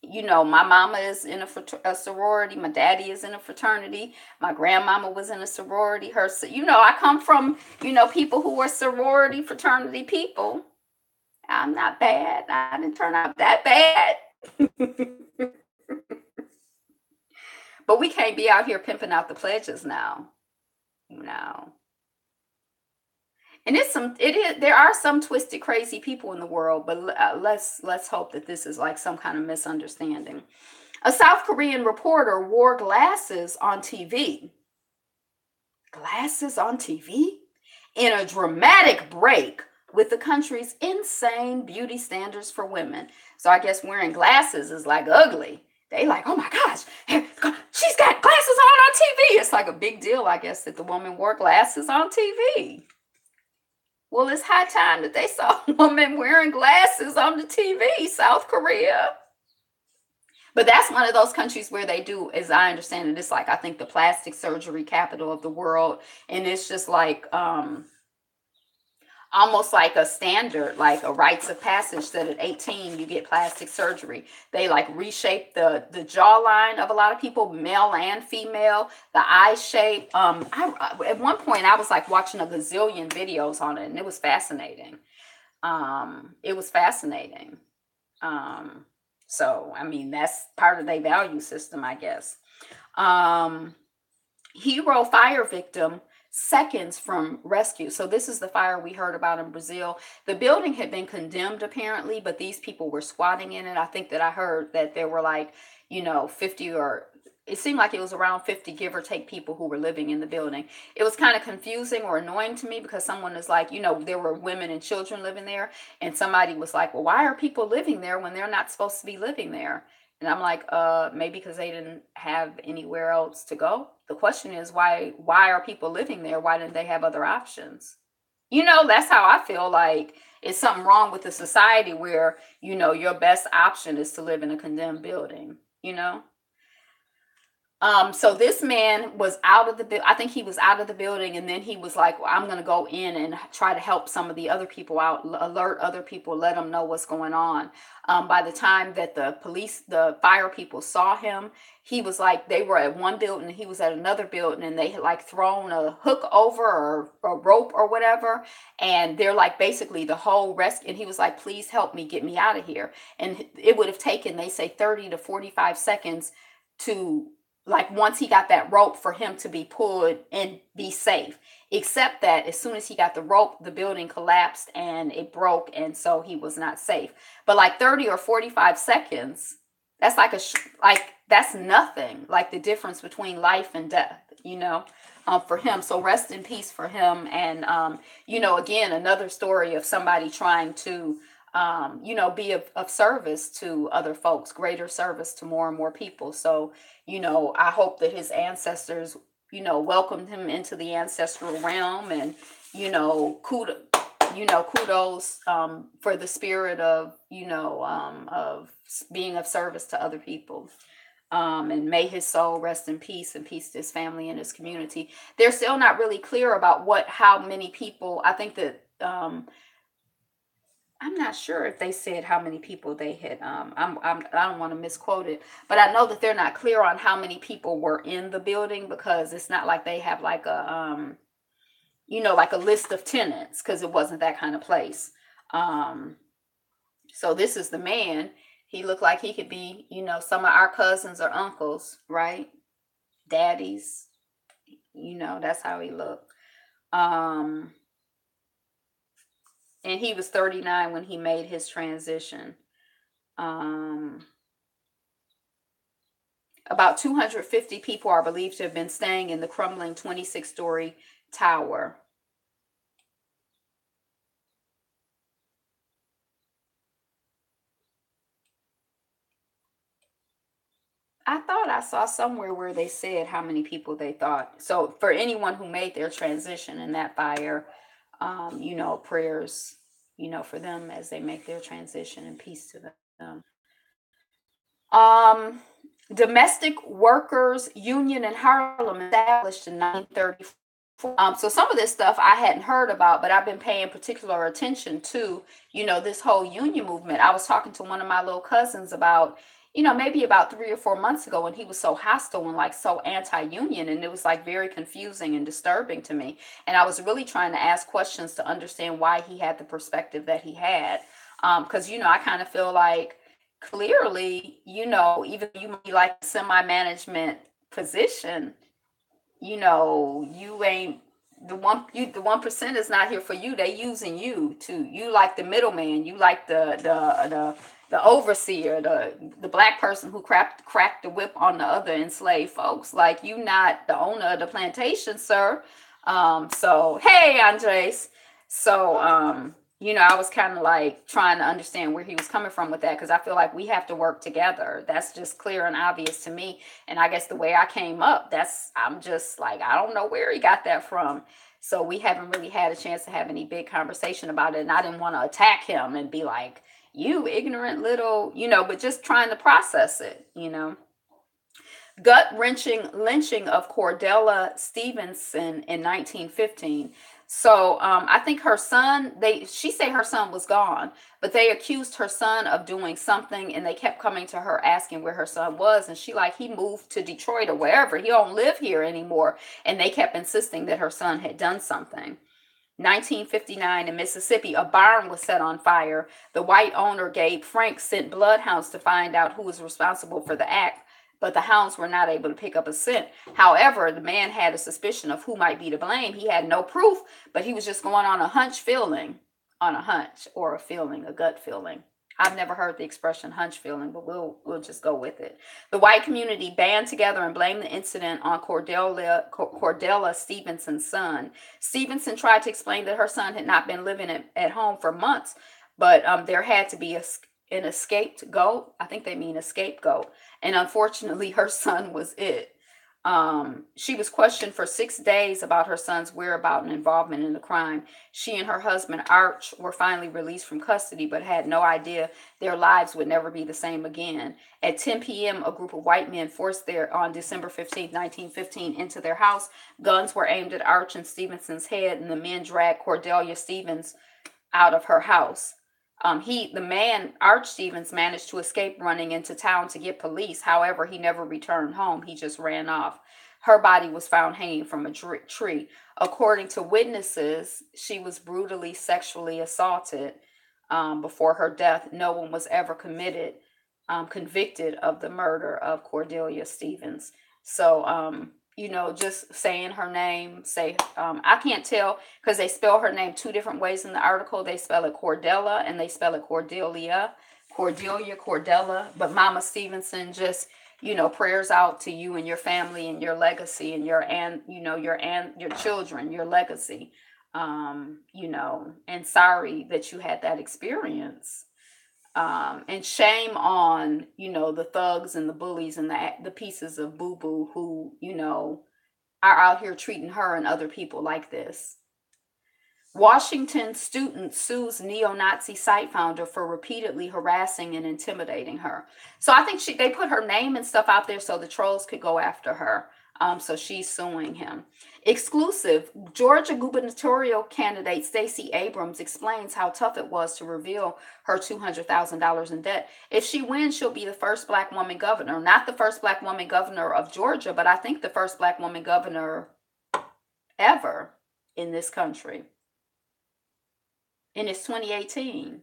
My mama is in a sorority. My daddy is in a fraternity. My grandmama was in a sorority. I come from, people who are sorority, fraternity people. I'm not bad. I didn't turn out that bad. But we can't be out here pimping out the pledges now. No. And there are some twisted, crazy people in the world, but let's hope that this is like some kind of misunderstanding. A South Korean reporter wore glasses on TV. Glasses on TV? In a dramatic break with the country's insane beauty standards for women. So I guess wearing glasses is like ugly. They like, oh my gosh, she's got glasses on TV. It's like a big deal, I guess, that the woman wore glasses on TV. Well, it's high time that they saw a woman wearing glasses on the TV, South Korea. But that's one of those countries where they do, as I understand it, it's like, I think, the plastic surgery capital of the world. And it's just like, almost like a standard, like a rites of passage, that at 18 you get plastic surgery. They like reshape the jawline of a lot of people, male and female, the eye shape. At one point I was like watching a gazillion videos on it, and it was fascinating. It was fascinating. Um, so I mean, that's part of their value system, I guess. Um, Hero fire victim seconds from rescue. So this is the fire we heard about in Brazil. The building had been condemned apparently, but these people were squatting in it. I think that I heard that there were like, 50, or it seemed like it was around 50, give or take, people who were living in the building. It was kind of confusing or annoying to me because someone is like, there were women and children living there, and somebody was like, well, why are people living there when they're not supposed to be living there? And I'm like, maybe because they didn't have anywhere else to go. The question is, why are people living there? Why didn't they have other options? That's how I feel. Like, it's something wrong with the society where, your best option is to live in a condemned building, you know? So this man was out of I think he was out of the building, and then he was like, well, I'm going to go in and try to help some of the other people out, alert other people, let them know what's going on. By the time that the fire people saw him, he was like, they were at one building and he was at another building, and they had like thrown a hook over, or a rope or whatever. And they're like, basically the whole rescue. And he was like, please help me, get me out of here. And it would have taken, they say, 30 to 45 seconds to, like, once he got that rope, for him to be pulled and be safe. Except that as soon as he got the rope, the building collapsed and it broke, and so he was not safe. But like 30 or 45 seconds, that's like that's nothing. Like the difference between life and death, for him. So rest in peace for him. And again, another story of somebody trying to be of service to other folks, greater service to more and more people. So, I hope that his ancestors, welcomed him into the ancestral realm, and, kudos for the spirit of, of being of service to other people. And may his soul rest in peace, and peace to his family and his community. They're still not really clear about how many people. I think that, I'm not sure if they said how many people they had. I don't want to misquote it, but I know that they're not clear on how many people were in the building, because it's not like they have like like a list of tenants, because it wasn't that kind of place. So this is the man. He looked like he could be, some of our cousins or uncles, right? Daddies, that's how he looked. And he was 39 when he made his transition. About 250 people are believed to have been staying in the crumbling 26-story tower. I thought I saw somewhere where they said how many people they thought. So for anyone who made their transition in that fire, prayers, for them as they make their transition, and peace to them. Domestic Workers Union in Harlem, established in 1934. So some of this stuff I hadn't heard about, but I've been paying particular attention to, this whole union movement. I was talking to one of my little cousins about, maybe about 3 or 4 months ago, and he was so hostile and like so anti-union, and it was like very confusing and disturbing to me. And I was really trying to ask questions to understand why he had the perspective that he had. Because, I kind of feel like, clearly, even you might be like a semi-management position, you ain't the 1% is not here for you. They using you too. You like the middleman. You like the overseer, the black person who cracked the whip on the other enslaved folks. Like, you not the owner of the plantation, sir. So hey, Andres. So I was kind of like trying to understand where he was coming from with that, because I feel like we have to work together. That's just clear and obvious to me. And I guess the way I came up, I'm just like, I don't know where he got that from. So we haven't really had a chance to have any big conversation about it. And I didn't want to attack him and be like, you ignorant little, but just trying to process it. Gut-wrenching lynching of Cordella Stevenson in 1915. So I think her son, she say her son was gone, but they accused her son of doing something, and they kept coming to her asking where her son was, and she like, he moved to Detroit or wherever, he don't live here anymore, and they kept insisting that her son had done something. 1959 in Mississippi, a barn was set on fire. The white owner, Gabe Frank, sent bloodhounds to find out who was responsible for the act, but the hounds were not able to pick up a scent. However, the man had a suspicion of who might be to blame. He had no proof, but he was just going on a hunch or a feeling, a gut feeling. I've never heard the expression hunch feeling, but we'll just go with it. The white community banded together and blamed the incident on Cordella Stevenson's son. Stevenson tried to explain that her son had not been living at home for months, but there had to be an escaped goat. I think they mean a scapegoat. And unfortunately, her son was it. She was questioned for 6 days about her son's whereabouts and involvement in the crime. She and her husband, Arch, were finally released from custody, but had no idea their lives would never be the same again. At 10 p.m., a group of white men forced on December 15, 1915, into their house. Guns were aimed at Arch and Stevenson's head, and the men dragged Cordelia Stevens out of her house. The man, Arch Stevens, managed to escape running into town to get police. However, he never returned home. He just ran off. Her body was found hanging from a tree. According to witnesses, she was brutally sexually assaulted before her death. No one was ever convicted of the murder of Cordelia Stevens. So, just saying her name, I can't tell because they spell her name two different ways in the article. They spell it Cordella and they spell it Cordelia, Cordella. But Mama Stevenson, just, prayers out to you and your family and your legacy and your children, your legacy, and sorry that you had that experience. And shame on, the thugs and the bullies and the pieces of boo-boo who, are out here treating her and other people like this. Washington student sues neo-Nazi site founder for repeatedly harassing and intimidating her. So I think they put her name and stuff out there so the trolls could go after her. So she's suing him. Exclusive, Georgia gubernatorial candidate Stacey Abrams explains how tough it was to reveal her $200,000 in debt. If she wins, she'll be the first black woman governor. Not the first black woman governor of Georgia, but I think the first black woman governor ever in this country. And it's 2018.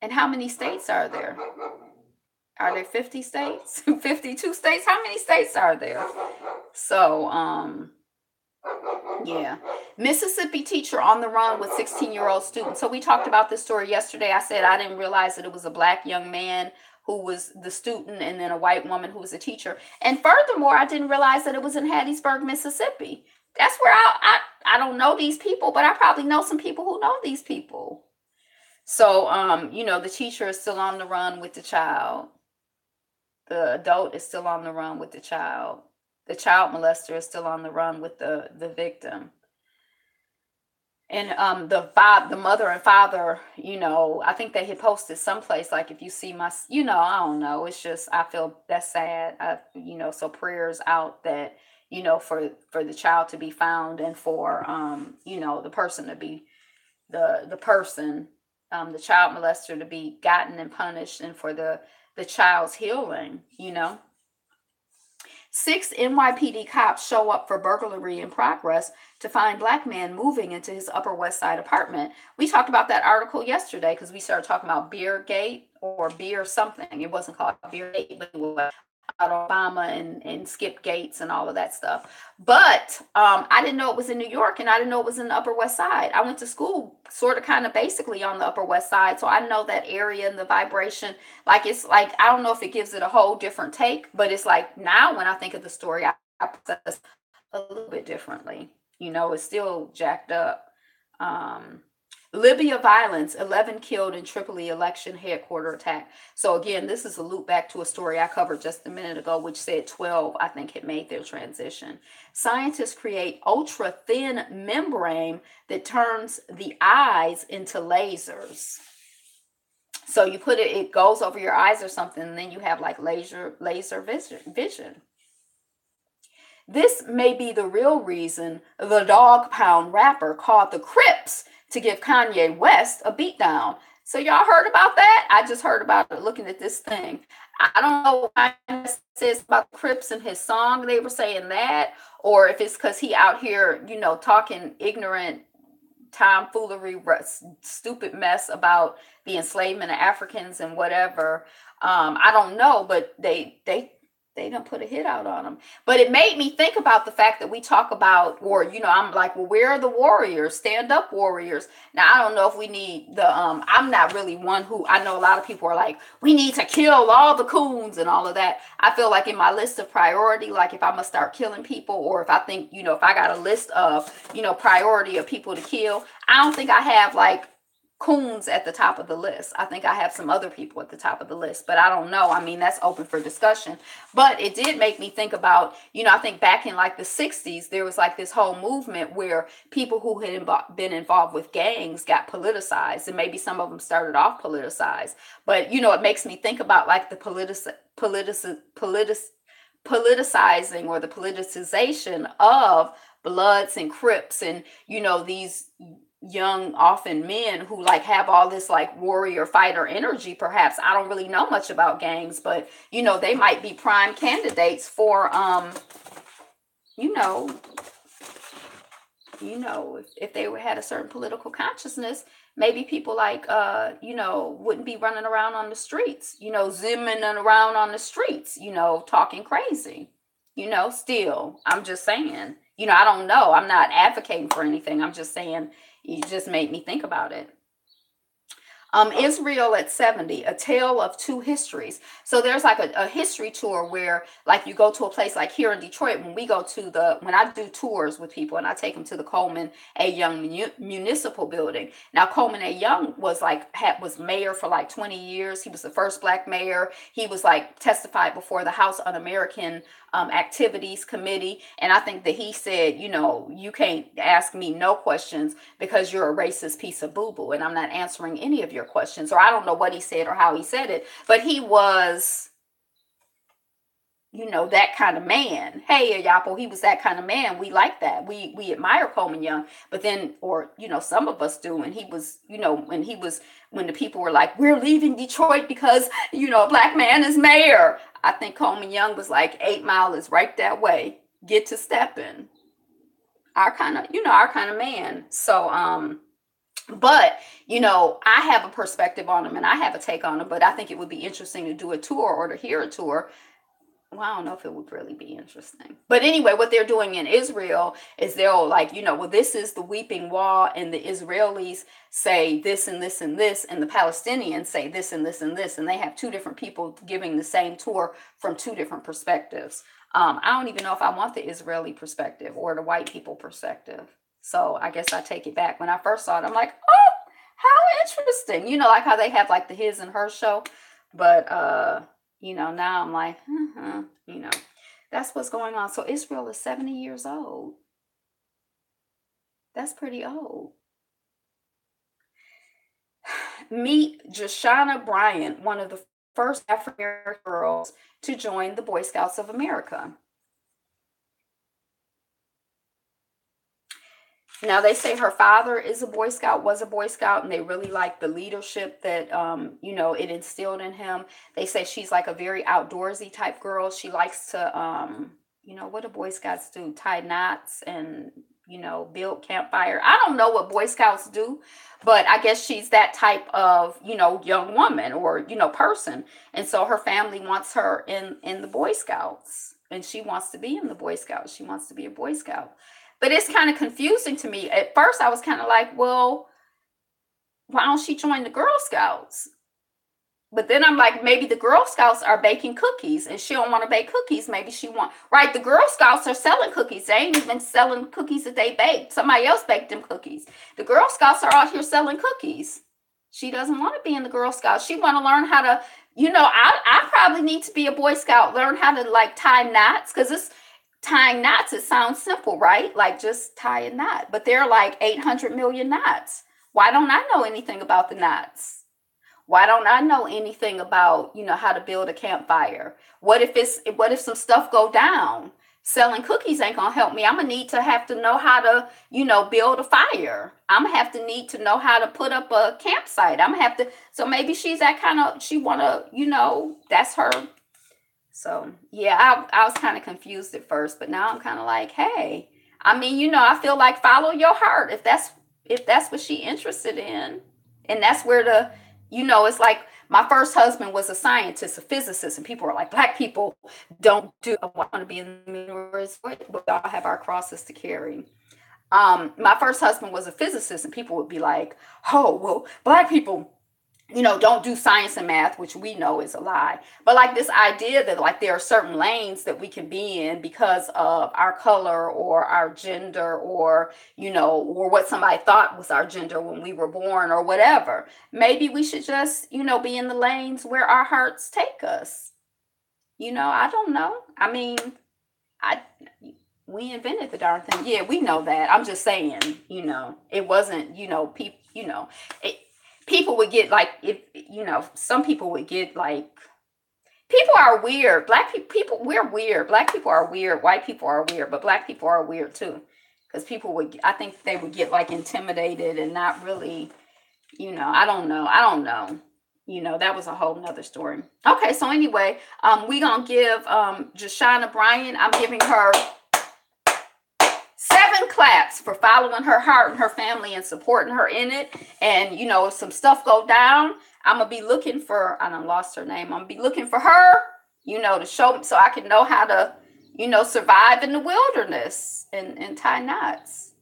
And how many states are there? Are there 50 states? 52 states? How many states are there? So, yeah. Mississippi teacher on the run with 16-year-old student. So we talked about this story yesterday. I said I didn't realize that it was a black young man who was the student and then a white woman who was a teacher. And furthermore, I didn't realize that it was in Hattiesburg, Mississippi. That's where I don't know these people, but I probably know some people who know these people. So, the teacher is still on the run with the child. The adult is still on the run with the child. The child molester is still on the run with the victim. And the mother and father, I think they had posted someplace like, if you see my, I don't know. It's just, I feel that's sad. So prayers out that, for the child to be found and for, the person to be the person, the child molester to be gotten and punished, and for the child's healing, 6 NYPD cops show up for burglary in progress to find black man moving into his Upper West Side apartment. We talked about that article yesterday because we started talking about Beer Gate or Beer something. It wasn't called Beer Gate, but it was about Obama and Skip Gates and all of that stuff. But I didn't know it was in New York, and I didn't know it was in the Upper West Side. I went to school sort of kind of basically on the Upper West Side, so I know that area and the vibration. Like, it's like, I don't know if it gives it a whole different take, but it's like now when I think of the story, I process a little bit differently. It's still jacked up. Libya violence, 11 killed in Tripoli election headquarters attack. So again, this is a loop back to a story I covered just a minute ago, which said 12, I think, had made their transition. Scientists create ultra-thin membrane that turns the eyes into lasers. So you put it, it goes over your eyes or something, and then you have like laser vision. This may be the real reason the Dog Pound rapper called the Crips to give Kanye West a beatdown. So y'all heard about that? I just heard about it looking at this thing. I don't know what it says about the Crips in his song. They were saying that, or if it's because he out here, talking ignorant tomfoolery, stupid mess about the enslavement of Africans and whatever. I don't know, but they don't put a hit out on them. But it made me think about the fact that we talk about, or I'm like, well, where are the warriors, stand up warriors? Now I don't know if we need the I'm not really one who, I know a lot of people are like, we need to kill all the coons and all of that. I feel like in my list of priority, like if I'm gonna start killing people, or if I think, if I got a list of, priority of people to kill, I don't think I have like coons at the top of the list. I think I have some other people at the top of the list, but I don't know. I mean, that's open for discussion. But it did make me think about, I think back in like the 60s, there was like this whole movement where people who had been involved with gangs got politicized, and maybe some of them started off politicized. But, it makes me think about like the politicizing or the politicization of Bloods and Crips and, these young often men who like have all this like warrior fighter energy. Perhaps I don't really know much about gangs, but they might be prime candidates for you know if they had a certain political consciousness, maybe people like wouldn't be running around on the streets, zimming around on the streets, talking crazy. Still, I'm just saying, I don't know, I'm not advocating for anything, I'm just saying you just made me think about it. Israel at 70, a tale of two histories. So there's like a history tour where like you go to a place like here in Detroit, when I do tours with people and I take them to the Coleman A. Young Municipal Building. Now Coleman A. Young was mayor for like 20 years. He was the first black mayor. He was like testified before the House Un-American Activities Committee. And I think that he said, you can't ask me no questions because you're a racist piece of boo-boo and I'm not answering any of your questions. Or I don't know what he said or how he said it, but he was, that kind of man. Hey, Ayapo, he was that kind of man. We like that. We admire Coleman Young, but then, or, some of us do. And he was, when the people were like, we're leaving Detroit because, a black man is mayor. I think Coleman Young was like, 8 Mile is right that way. Get to stepping. Our kind of man. So, but, I have a perspective on him and I have a take on him, but I think it would be interesting to do a tour or to hear a tour. Well, I don't know if it would really be interesting. But anyway, what they're doing in Israel is they'll like, well, this is the weeping wall, and the Israelis say this and this and this, and the Palestinians say this and this and this, and they have two different people giving the same tour from two different perspectives. I don't even know if I want the Israeli perspective or the white people perspective. So I guess I take it back. When I first saw it, I'm like, oh, how interesting. Like how they have like the his and her show. But, now I'm like, that's what's going on. So Israel is 70 years old. That's pretty old. Meet Joshana Bryant, one of the first African American girls to join the Boy Scouts of America. Now, they say her father was a Boy Scout, and they really like the leadership that, it instilled in him. They say she's like a very outdoorsy type girl. She likes to, what do Boy Scouts do? Tie knots and, build campfire. I don't know what Boy Scouts do, but I guess she's that type of, young woman or, person. And so her family wants her in the Boy Scouts, and she wants to be in the Boy Scouts. She wants to be a Boy Scout. But it's kind of confusing to me. At first, I was kind of like, well, why don't she join the Girl Scouts? But then I'm like, maybe the Girl Scouts are baking cookies and she don't want to bake cookies. Maybe she right? The Girl Scouts are selling cookies. They ain't even selling cookies that they baked. Somebody else baked them cookies. The Girl Scouts are out here selling cookies. She doesn't want to be in the Girl Scouts. She want to learn how to, I probably need to be a Boy Scout, learn how to like tie knots, because it's, tying knots, it sounds simple, right? Like just tie a knot. But there are like 800 million knots. Why don't I know anything about the knots? Why don't I know anything about, how to build a campfire? What if some stuff go down? Selling cookies ain't gonna help me. I'm gonna have to know how to, build a fire. I'm gonna have to need to know how to put up a campsite. I'm gonna have to. So maybe she's that kind of. She wanna, that's her. So yeah, I was kind of confused at first, but now I'm kind of like, hey, I mean, I feel like follow your heart if that's what she interested in, and that's where it's like my first husband was a scientist, a physicist, and people are like, black people don't do. I want to be in the universe, but we all have our crosses to carry. My first husband was a physicist, and people would be like, oh, well, black people don't do science and math, which we know is a lie. But like this idea that like there are certain lanes that we can be in because of our color or our gender or, or what somebody thought was our gender when we were born or whatever. Maybe we should just, be in the lanes where our hearts take us. I don't know. I mean, I we invented the darn thing. Yeah, we know that. I'm just saying, it wasn't, people, it, people would get like, if, some people would get like, people are weird. Black people, we're weird. Black people are weird. White people are weird, but black people are weird too. Because I think they would get like intimidated and not really, I don't know. That was a whole nother story. Okay, so anyway, we gonna give Jashana Bryan, I'm giving her 7 claps for following her heart and her family and supporting her in it. And if some stuff go down, I'm gonna be looking for, I done lost her name, I'm gonna be looking for her, to show me so I can know how to, survive in the wilderness and tie knots.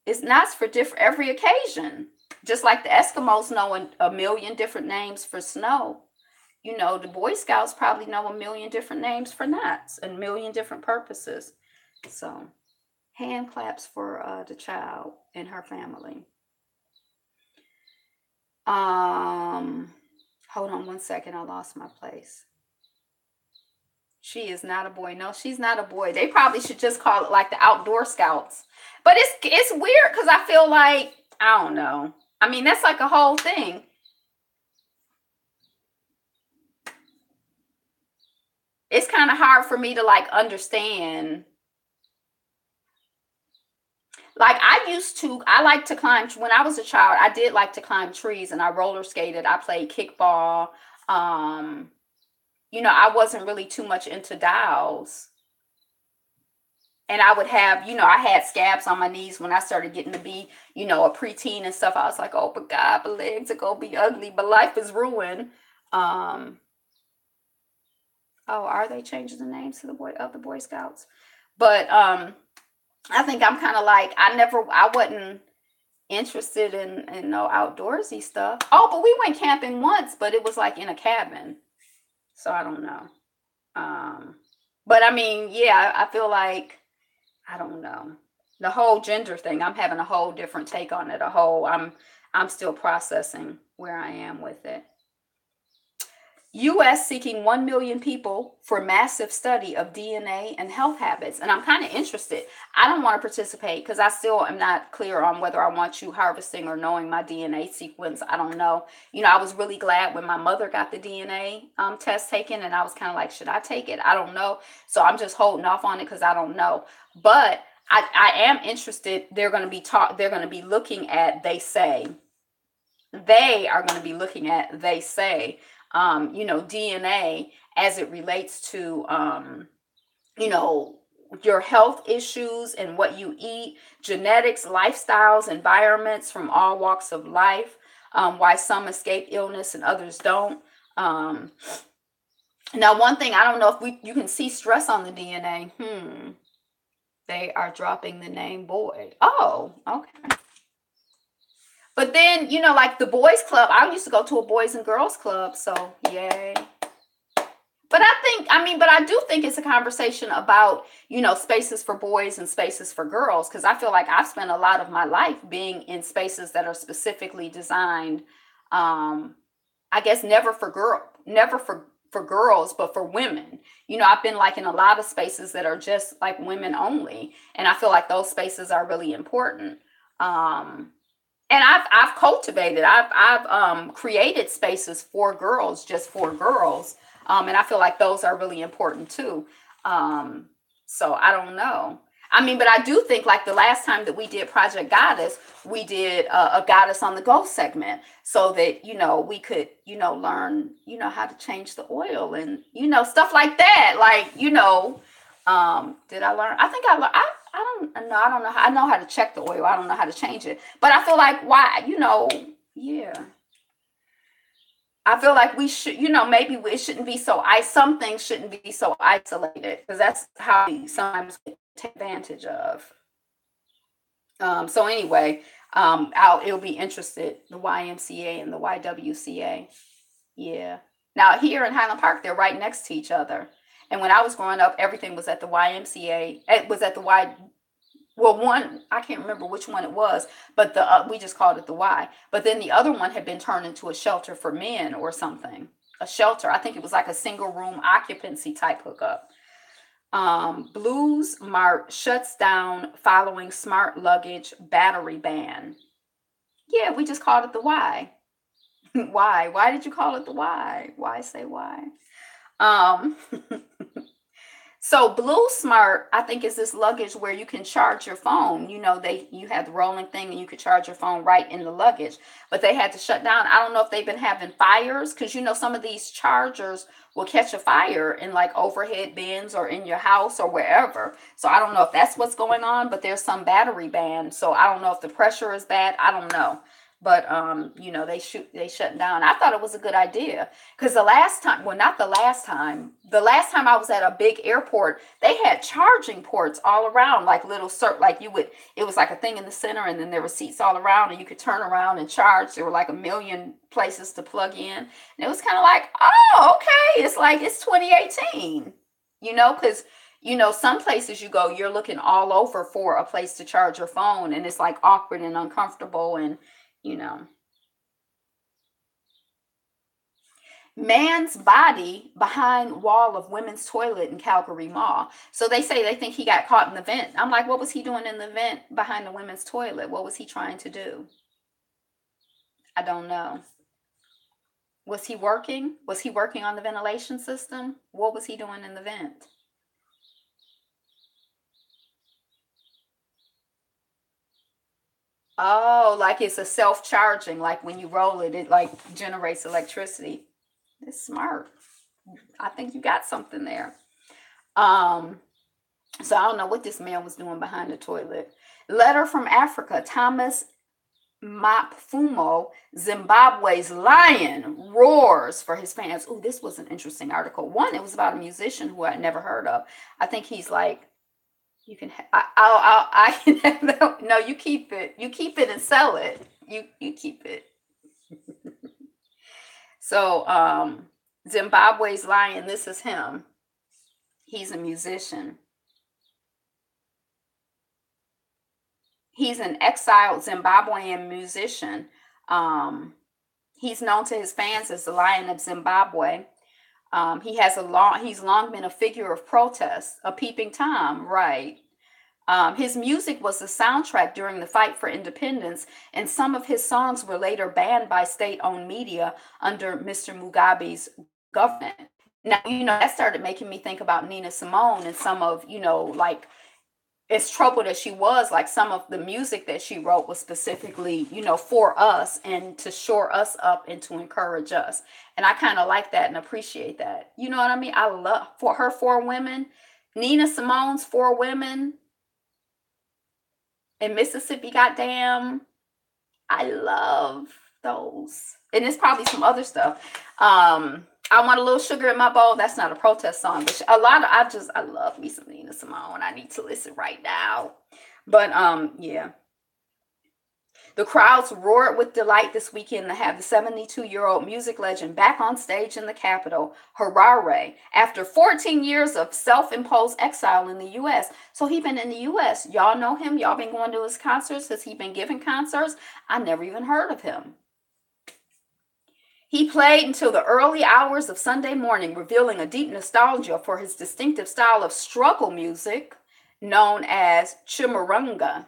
It's knots for every occasion. Just like the Eskimos know a million different names for snow. The Boy Scouts probably know a million different names for knots and a million different purposes. So hand claps for the child and her family. Hold on one second. I lost my place. She is not a boy. No, she's not a boy. They probably should just call it like the Outdoor Scouts. But it's weird because I feel like, I don't know. I mean, that's like a whole thing. It's kind of hard for me to like understand. Like I like to climb. When I was a child, I did like to climb trees and I roller skated. I played kickball. Um, I wasn't really too much into dolls. And I would have, I had scabs on my knees when I started getting to be, a preteen and stuff. I was like, oh, but God, my legs are going to be ugly, but life is ruined. Um, oh, are they changing the names to the Boy Scouts? But I think I'm kind of like, I wasn't interested in no outdoorsy stuff. Oh, but we went camping once, but it was like in a cabin. So I don't know. But I mean, yeah, I feel like, I don't know. The whole gender thing, I'm having a whole different take on it. I'm still processing where I am with it. U.S. seeking 1 million people for massive study of DNA and health habits. And I'm kind of interested. I don't want to participate because I still am not clear on whether I want you harvesting or knowing my DNA sequence. I don't know. I was really glad when my mother got the DNA test taken, and I was kind of like, should I take it? I don't know. So I'm just holding off on it because I don't know. But I am interested. They're going to be looking at, they say. They are going to be looking at, they say, DNA as it relates to, your health issues and what you eat, genetics, lifestyles, environments from all walks of life, why some escape illness and others don't. Now, one thing, I don't know if you can see stress on the DNA. They are dropping the name Boyd. Oh, okay. But then, like the boys club, I used to go to a boys and girls club. So yay. But I do think it's a conversation about, spaces for boys and spaces for girls. Because I feel like I've spent a lot of my life being in spaces that are specifically designed, I guess never for girls, but for women. I've been like in a lot of spaces that are just like women only. And I feel like those spaces are really important. And I've cultivated, I've created spaces for girls, just for girls, and I feel like those are really important too. Um, so I don't know. I mean, but I do think like the last time that we did Project Goddess, we did a Goddess on the Go segment, so that we could learn how to change the oil and stuff like that. Like did I learn? I think I learned. I don't know. I don't know. I know how to check the oil. I don't know how to change it. But I feel like why, yeah. I feel like we should, maybe it shouldn't be so. Some things shouldn't be so isolated because that's how we sometimes take advantage of. So anyway, it'll be interested the YMCA and the YWCA. Yeah. Now here in Highland Park, they're right next to each other. And when I was growing up, everything was at the YMCA. It was at the well, one, I can't remember which one it was, but we just called it the Y. But then the other one had been turned into a shelter for men or something. A shelter. I think it was like a single room occupancy type hookup. Blues Mart shuts down following smart luggage battery ban. Yeah, we just called it the Y. Why? Why did you call it the Y? Why say why? Um, So Blue Smart, I think, is this luggage where you can charge your phone. You have the rolling thing and you could charge your phone right in the luggage. But they had to shut down. I don't know if they've been having fires because some of these chargers will catch a fire in like overhead bins or in your house or wherever. So I don't know if that's what's going on, but there's some battery ban. So I don't know if the pressure is bad. I don't know. But they shut down. I thought it was a good idea because the last time, well, not the last time I was at a big airport, they had charging ports all around, like little like it was like a thing in the center, and then there were seats all around, and you could turn around and charge. There were like a million places to plug in, and it was kind of like, oh, okay, it's like it's 2018, because some places you go, you're looking all over for a place to charge your phone, and it's like awkward and uncomfortable, and you know. Man's body behind wall of women's toilet in Calgary Mall. So they think he got caught in the vent. I'm like, what was he doing in the vent behind the women's toilet? What was he trying to do? I don't know. Was he working? Was he working on the ventilation system? What was he doing in the vent? Oh, like it's a self-charging, like when you roll it, it like generates electricity. It's smart. I think you got something there. Um, So I don't know what this man was doing behind the toilet. Letter from Africa. Thomas Mapfumo, Zimbabwe's lion, roars for his fans. Oh, this was an interesting article. One, it was about a musician who I'd never heard of. I think he's like, you can, I can have that. No, you keep it. You keep it and sell it. You keep it. So, Zimbabwe's lion, this is him. He's a musician. He's an exiled Zimbabwean musician. Um, he's known to his fans as the Lion of Zimbabwe. He's long been a figure of protest, a peeping Tom, right? His music was the soundtrack during the fight for independence, and some of his songs were later banned by state-owned media under Mr. Mugabe's government. Now, that started making me think about Nina Simone and some of, like as troubled as she was, like some of the music that she wrote was specifically, for us and to shore us up and to encourage us. And I kind of like that and appreciate that. You know what I mean? I love for her four women, Nina Simone's four women in Mississippi, goddamn. I love those. And there's probably some other stuff. I want a little sugar in my bowl. That's not a protest song, but I love me some Nina Simone. I need to listen right now. But yeah. The crowds roared with delight this weekend to have the 72-year-old music legend back on stage in the Capitol, Harare, after 14 years of self-imposed exile in the U.S. So he been in the U.S. Y'all know him? Y'all been going to his concerts? Has he been giving concerts? I never even heard of him. He played until the early hours of Sunday morning, revealing a deep nostalgia for his distinctive style of struggle music known as chimaranga.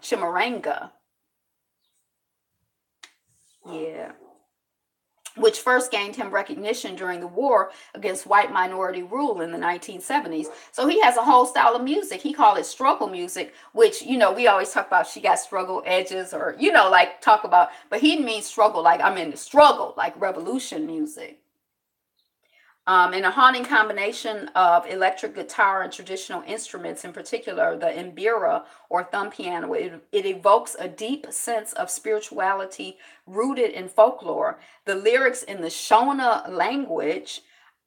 Yeah. Which first gained him recognition during the war against white minority rule in the 1970s. So he has a whole style of music. He called it struggle music, which, we always talk about she got struggle edges or, like talk about, but he means struggle, like I'm in the struggle, like revolution music. And a haunting combination of electric guitar and traditional instruments, in particular the mbira or thumb piano, it evokes a deep sense of spirituality rooted in folklore. The lyrics in the Shona language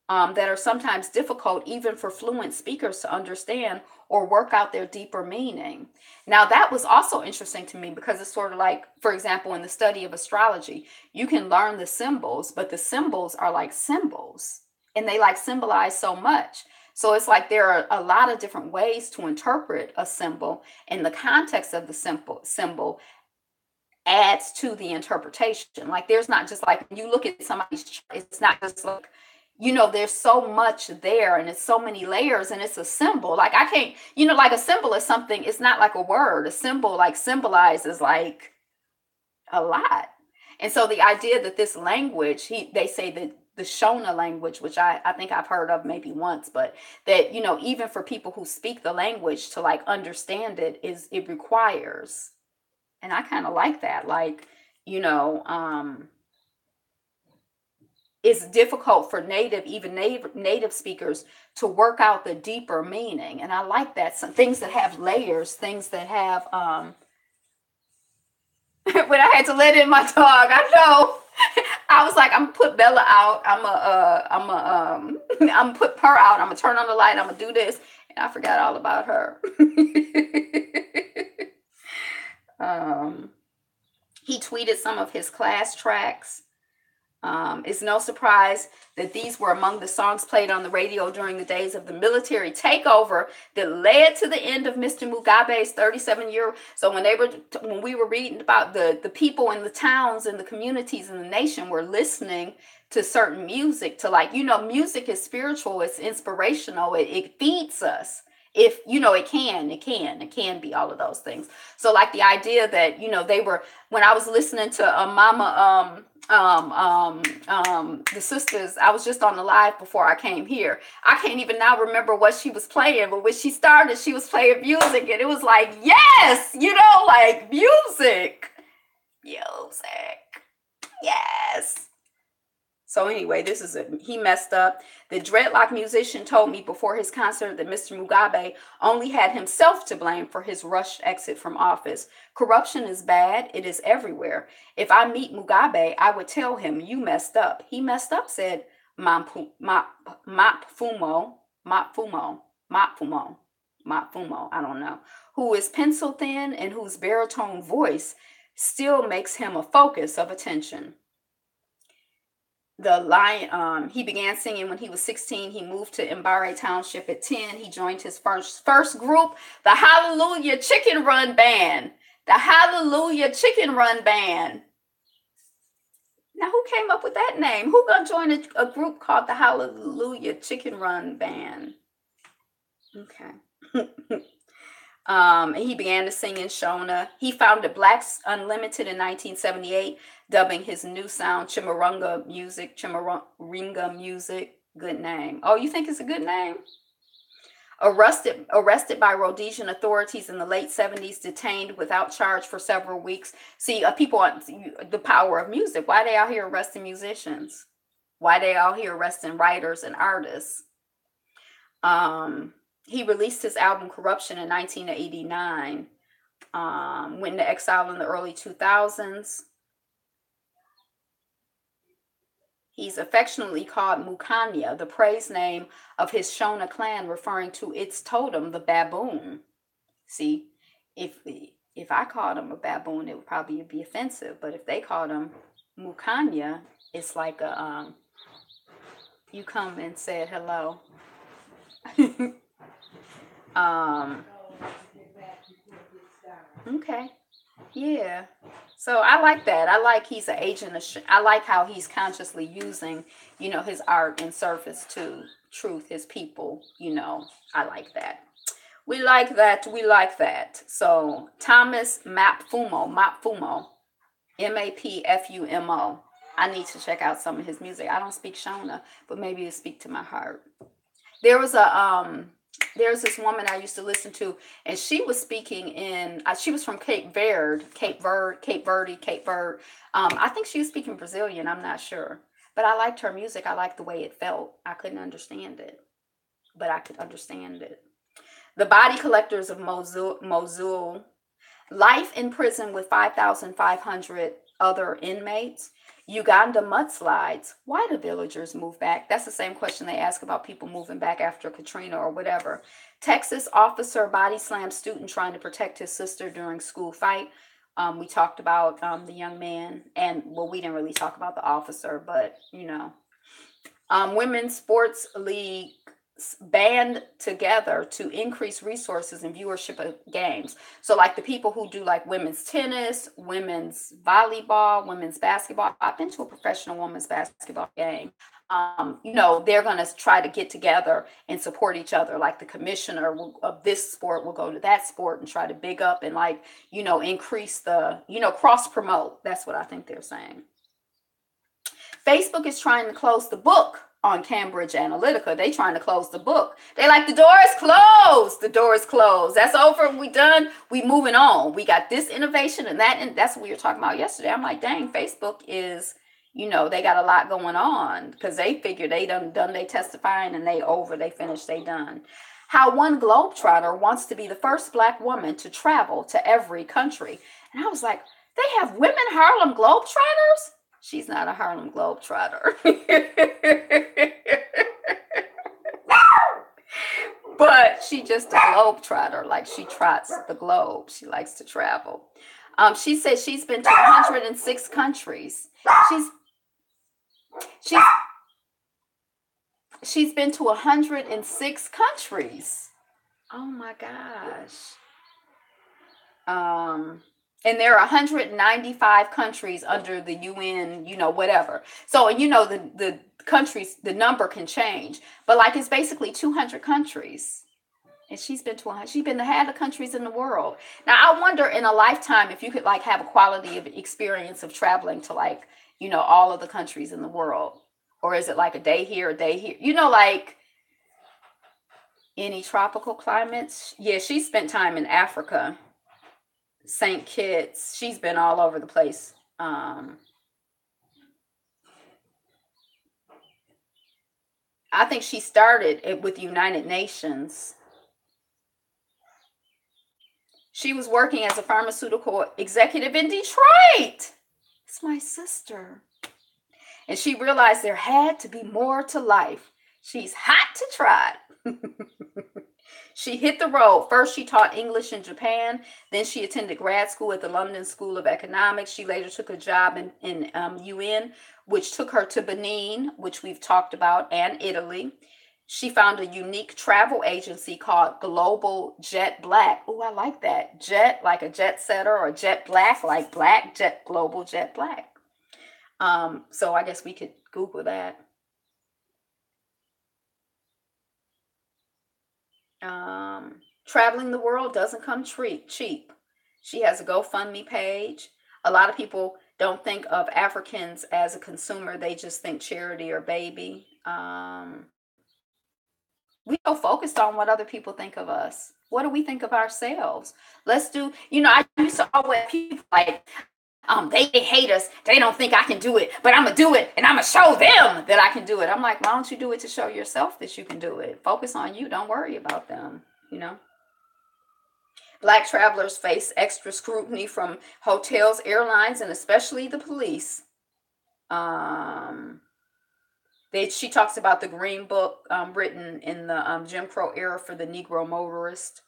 that are sometimes difficult even for fluent speakers to understand or work out their deeper meaning. Now, that was also interesting to me because it's sort of like, for example, in the study of astrology, you can learn the symbols, but the symbols are like symbols and they like symbolize so much. So it's like there are a lot of different ways to interpret a symbol, and the context of the symbol adds to the interpretation. Like there's not just like when you look at somebody's chart, it's not just like, there's so much there and it's so many layers and it's a symbol. Like I can't, like a symbol is something, it's not like a word. A symbol like symbolizes like a lot. And so the idea that this language, they say that the Shona language, which I think I've heard of maybe once, but that, even for people who speak the language to like understand it requires. And I kind of like that. Like, it's difficult for native speakers to work out the deeper meaning. And I like that. Some things that have layers, things that have, when I had to let in my dog, I know. I was like, I'm gonna put Bella out. I'm put her out. I'm gonna turn on the light. I'm gonna do this, and I forgot all about her. He tweeted some of his class tracks. It's no surprise that these were among the songs played on the radio during the days of the military takeover that led to the end of Mr. Mugabe's 37-year. So when we were reading about the people in the towns and the communities in the nation were listening to certain music to like, music is spiritual, it's inspirational, it feeds us. If it can be all of those things. So like the idea that they were, when I was listening to Mama the sisters, I was just on the live before I came here. I can't even now remember what she was playing, but when she started, she was playing music, and it was like, yes, like music, yes. So anyway, he messed up. The dreadlock musician told me before his concert that Mr. Mugabe only had himself to blame for his rushed exit from office. Corruption is bad. It is everywhere. If I meet Mugabe, I would tell him, you messed up. He messed up, said Mapfumo, I don't know, who is pencil thin and whose baritone voice still makes him a focus of attention. The lion, he began singing when he was 16. He moved to Mbare Township at 10. He joined his first group, the Hallelujah Chicken Run Band. The Hallelujah Chicken Run Band. Now, who came up with that name? Who gonna join a group called the Hallelujah Chicken Run Band? Okay. He began to sing in Shona. He founded Blacks Unlimited in 1978, dubbing his new sound Chimurenga music. Good name. Oh, you think it's a good name? Arrested by Rhodesian authorities in the late 70s, detained without charge for several weeks. See, people want the power of music. Why they out here arresting musicians? Why they out here arresting writers and artists? He released his album Corruption in 1989, went into exile in the early 2000s. He's affectionately called Mukanya, the praise name of his Shona clan, referring to its totem, the baboon. See, if I called him a baboon, it would probably be offensive. But if they called him Mukanya, it's like you come and said hello. Okay. Yeah. So I like that. I like he's an agent of I like how he's consciously using, his art in service to truth, his people, I like that. We like that. So Thomas Mapfumo. Mapfumo. I need to check out some of his music. I don't speak Shona, but maybe it speak to my heart. There was a there's this woman I used to listen to, and she was speaking in she was from Cape Verde. I think she was speaking Brazilian, I'm not sure. But I liked her music. I liked the way it felt. I couldn't understand it, but I could understand it. The Body Collectors of Mosul. Life in prison with 5,500 other inmates. Uganda mudslides. Why do villagers move back? That's the same question they ask about people moving back after Katrina or whatever. Texas officer body slams student trying to protect his sister during school fight. We talked about the young man, and well, we didn't really talk about the officer, but you know, women's sports league band together to increase resources and viewership of games. So like the people who do like women's tennis, women's volleyball, women's basketball. I've been to a professional women's basketball game. You know, they're going to try to get together and support each other. Like the commissioner of this sport will go to that sport and try to big up and like, you know, increase the, you know, cross promote. That's what I think they're saying. Facebook is trying to close the book on Cambridge Analytica. They trying to close the book. They like, the door is closed. The door is closed. That's over. We done. We moving on. We got this innovation and that. And that's what we were talking about yesterday. I'm like, dang, Facebook is, you know, they got a lot going on because they figure they done they testifying and they over. They finished. They done. How one Globetrotter wants to be the first Black woman to travel to every country. And I was like, they have women Harlem Globetrotters? She's not a Harlem Globetrotter. But she just a Globetrotter. Like she trots the globe. She likes to travel. She said she's been to 106 countries. She's she's been to 106 countries. Oh my gosh. And there are 195 countries under the UN, you know, whatever. So, you know, the countries, the number can change, but like it's basically 200 countries. And she's been to half the countries in the world. Now, I wonder in a lifetime if you could like have a quality of experience of traveling to like, you know, all of the countries in the world. Or is it like a day here, a day here? You know, like any tropical climates. Yeah, she spent time in Africa. St. Kitts. She's been all over the place. I think she started it with the United Nations. She was working as a pharmaceutical executive in Detroit. It's my sister. And she realized there had to be more to life. She's hot to trot. She hit the road. First, she taught English in Japan. Then she attended grad school at the London School of Economics. She later took a job in UN, which took her to Benin, which we've talked about, and Italy. She found a unique travel agency called Global Jet Black. Oh, I like that. Jet, like a jet setter, or Jet Black, like Black Jet, Global Jet Black. So I guess we could Google that. Traveling the world doesn't come cheap. She has a GoFundMe page. A lot of people don't think of Africans as a consumer. They just think charity or baby. We so focused on what other people think of us. What do we think of ourselves? Let's do, you know, I used to always people like, they hate us. They don't think I can do it, but I'm gonna do it, and I'm gonna show them that I can do it. I'm like, why don't you do it to show yourself that you can do it? Focus on you. Don't worry about them. You know. Black travelers face extra scrutiny from hotels, airlines, and especially the police. Um, she talks about the Green Book written in the Jim Crow era for the Negro motorist.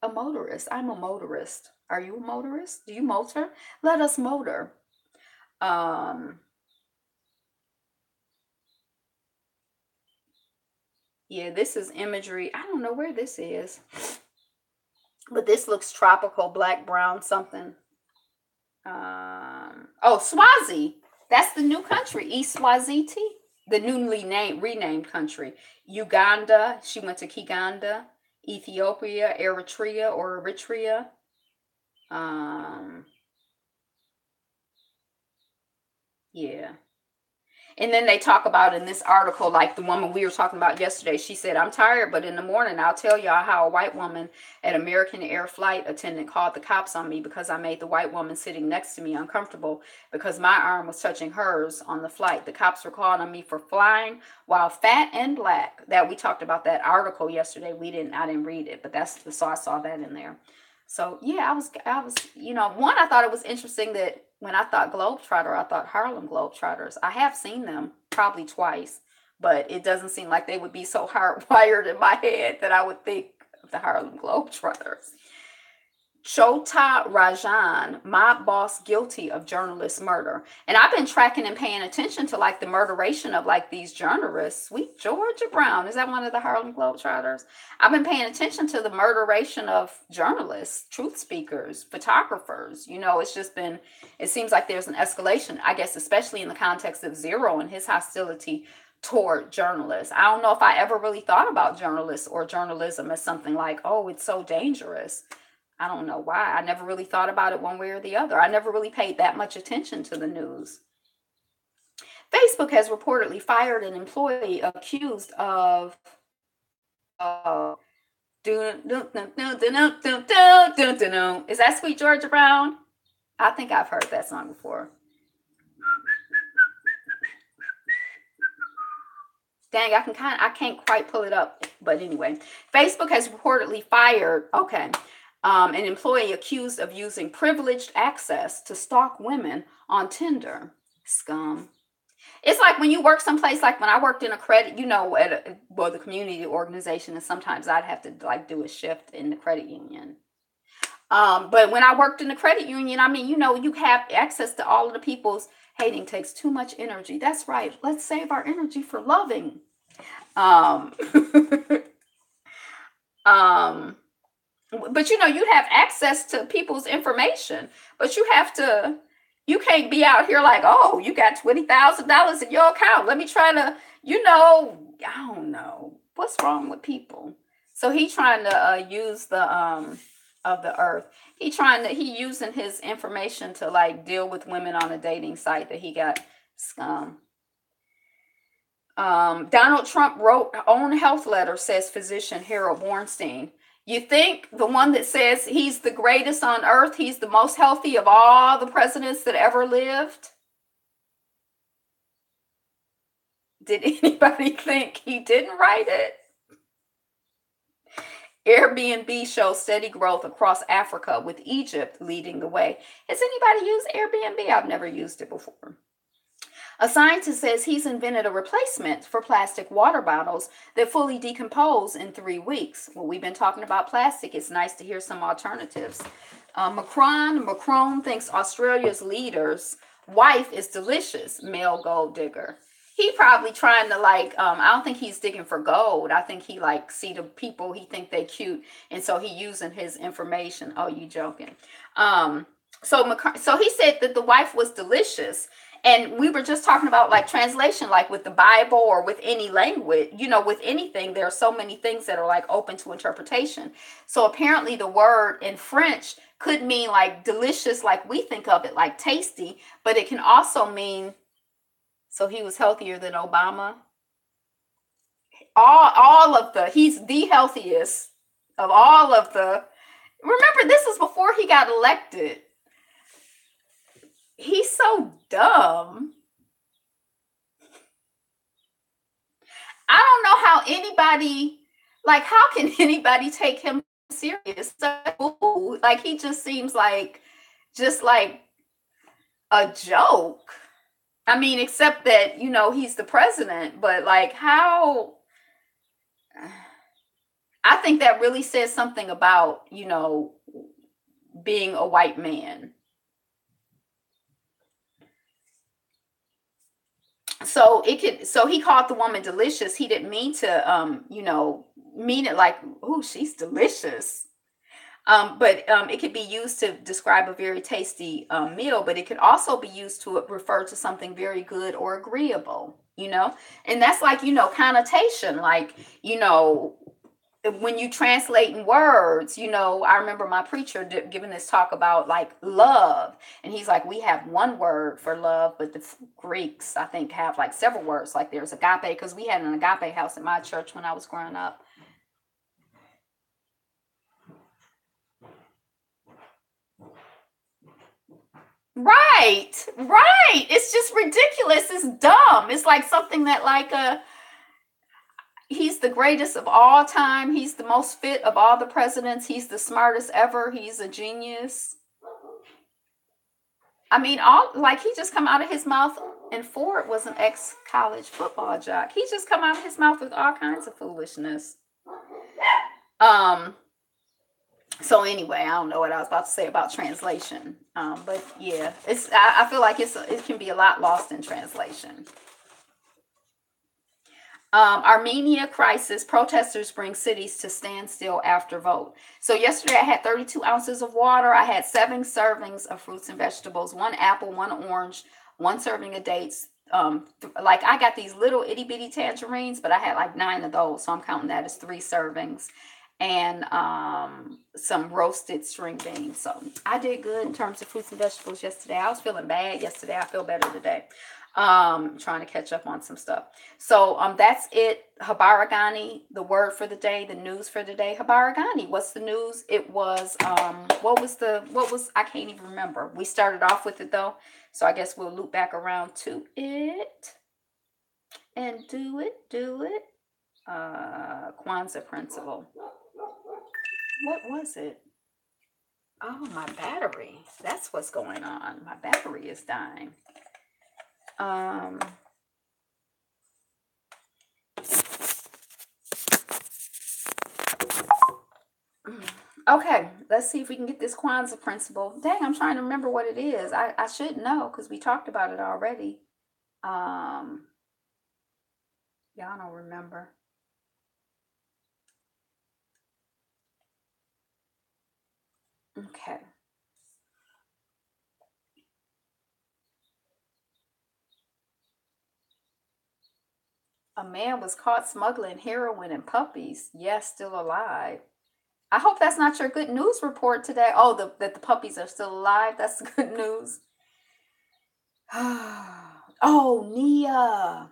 A motorist. I'm a motorist. Are you a motorist? Do you motor? Let us motor. Um, yeah, this is imagery. I don't know where this is, but this looks tropical, black, brown, something. Oh, Swazi. That's the new country, East Swaziti, the newly renamed country. Uganda. She went to Kiganda. Ethiopia, Eritrea or Eritrea. Um, Yeah. And then they talk about in this article, like the woman we were talking about yesterday, she said, I'm tired, but in the morning, I'll tell y'all how a white woman at American Air flight attendant called the cops on me because I made the white woman sitting next to me uncomfortable because my arm was touching hers on the flight. The cops were calling on me for flying while fat and black. That we talked about that article yesterday. I didn't read it, but so I saw that in there. So yeah, one, I thought it was interesting that when I thought Globetrotter, I thought Harlem Globetrotters. I have seen them probably twice, but it doesn't seem like they would be so hardwired in my head that I would think of the Harlem Globetrotters. Chota Rajan, mob boss guilty of journalist murder. And I've been tracking and paying attention to like the murderation of like these journalists. Sweet Georgia Brown. Is that one of the Harlem Globetrotters? I've been paying attention to the murderation of journalists, truth speakers, photographers. It seems like there's an escalation, I guess, especially in the context of Zero and his hostility toward journalists. I don't know if I ever really thought about journalists or journalism as something like, oh, it's so dangerous. I don't know why. I never really thought about it one way or the other. I never really paid that much attention to the news. Facebook has reportedly fired an employee accused of is that Sweet Georgia Brown? I think I've heard that song before. Dang, I can't quite pull it up, but anyway, Facebook has reportedly fired an employee accused of using privileged access to stalk women on Tinder. Scum. It's like when you work someplace, like when I worked in a credit, the community organization, and sometimes I'd have to like do a shift in the credit union. But when I worked in the credit union, you have access to all of the people's hating takes too much energy. That's right. Let's save our energy for loving. But you'd have access to people's information, but you can't be out here like, oh, you got $20,000 in your account. Let me try to, I don't know what's wrong with people. So he trying to use the of the earth. He using his information to like deal with women on a dating site that he got scum. Donald Trump wrote own health letter, says physician Harold Bornstein. You think the one that says he's the greatest on earth, he's the most healthy of all the presidents that ever lived? Did anybody think he didn't write it? Airbnb shows steady growth across Africa with Egypt leading the way. Has anybody used Airbnb? I've never used it before. A scientist says he's invented a replacement for plastic water bottles that fully decompose in 3 weeks. Well, we've been talking about plastic. It's nice to hear some alternatives. Macron thinks Australia's leader's wife is delicious, male gold digger. He probably trying to I don't think he's digging for gold. I think he see the people, he think they cute. And so he using his information. Oh, you joking. So he said that the wife was delicious. And we were just talking about like translation, like with the Bible or with any language, with anything, there are so many things that are like open to interpretation. So apparently the word in French could mean like delicious, like we think of it, like tasty, but it can also mean, so he was healthier than Obama. He's the healthiest of all of the, remember this is before he got elected. He's so dumb. I don't know how how can anybody take him serious? Like he just seems like a joke. I mean, except that, he's the president, but like how, I think that really says something about, being a white man. So he called the woman delicious. He didn't mean to, mean it like, oh, she's delicious. But it could be used to describe a very tasty meal, but it could also be used to refer to something very good or agreeable, and that's like, connotation, like, when you translating words, I remember my preacher giving this talk about like love, and he's like, we have one word for love, but the Greeks, I think, have like several words. Like there's agape, because we had an agape house in my church when I was growing up. Right, right. It's just ridiculous. It's dumb. It's like something that like he's the greatest of all time. He's the most fit of all the presidents. He's the smartest ever. He's a genius. I mean, all like he just come out of his mouth, and Ford was an ex-college football jock. He just come out of his mouth with all kinds of foolishness. Um. So anyway, I don't know what I was about to say about translation. But yeah, I feel like it can be a lot lost in translation. Armenia crisis, protesters bring cities to standstill after vote. So yesterday I had 32 ounces of water. I had 7 servings of fruits and vegetables, 1 apple, 1 orange, 1 serving of dates. Like I got these little itty bitty tangerines, but I had like 9 of those. So I'm counting that as 3 servings. And some roasted string beans. So I did good in terms of fruits and vegetables yesterday. I was feeling bad yesterday. I feel better today. Trying to catch up on some stuff. So that's it. Habaragani, the word for the day, the news for the day. Habaragani, what's the news? It was I can't even remember. We started off with it though, so I guess we'll loop back around to it and do it. Kwanzaa principle. What was it? Oh, my battery. That's what's going on. My battery is dying. Okay, let's see if we can get this Kwanzaa principle. Dang, I'm trying to remember what it is. I should know because we talked about it already. Y'all don't remember. Okay. A man was caught smuggling heroin and puppies. Yes, still alive. I hope that's not your good news report today. Oh, that the puppies are still alive. That's the good news. Oh, Nia.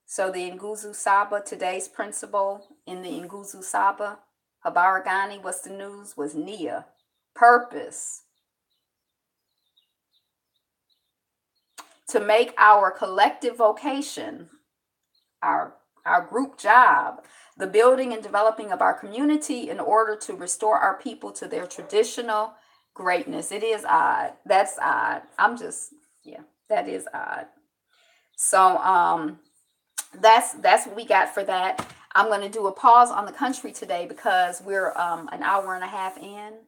So the Nguzu Saba, today's principle in the Nguzu Saba, Habaragani, what's the news, was Nia. Purpose. To make our collective vocation, our group job, the building and developing of our community in order to restore our people to their traditional greatness. It is odd. That's odd. That is odd. So that's what we got for that. I'm going to do a pause on the country today because we're an hour and a half in,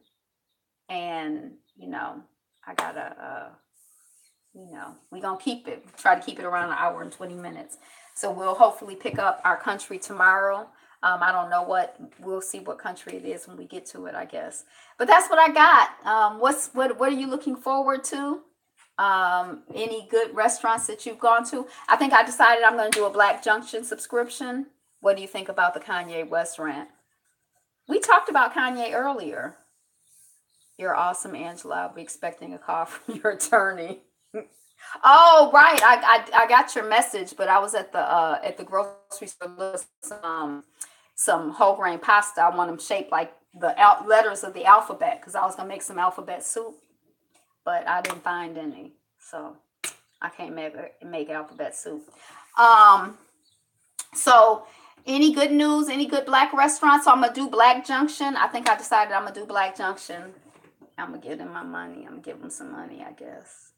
and I gotta we're gonna try to keep it around an hour and 20 minutes. So we'll hopefully pick up our country tomorrow. I don't know we'll see what country it is when we get to it, I guess. But that's what I got. What are you looking forward to? Any good restaurants that you've gone to? I think I decided I'm going to do a Black Junction subscription. What do you think about the Kanye West rant? We talked about Kanye earlier. You're awesome, Angela. I'll be expecting a call from your attorney. Oh, right. I got your message, but I was at the grocery store some whole grain pasta. I want them shaped like the letters of the alphabet because I was gonna make some alphabet soup, but I didn't find any, so I can't make alphabet soup. So any good news? Any good Black restaurants? So I'm gonna do Black Junction. I think I decided I'm gonna do Black Junction. I'm gonna give them my money. I'm gonna give them some money, I guess.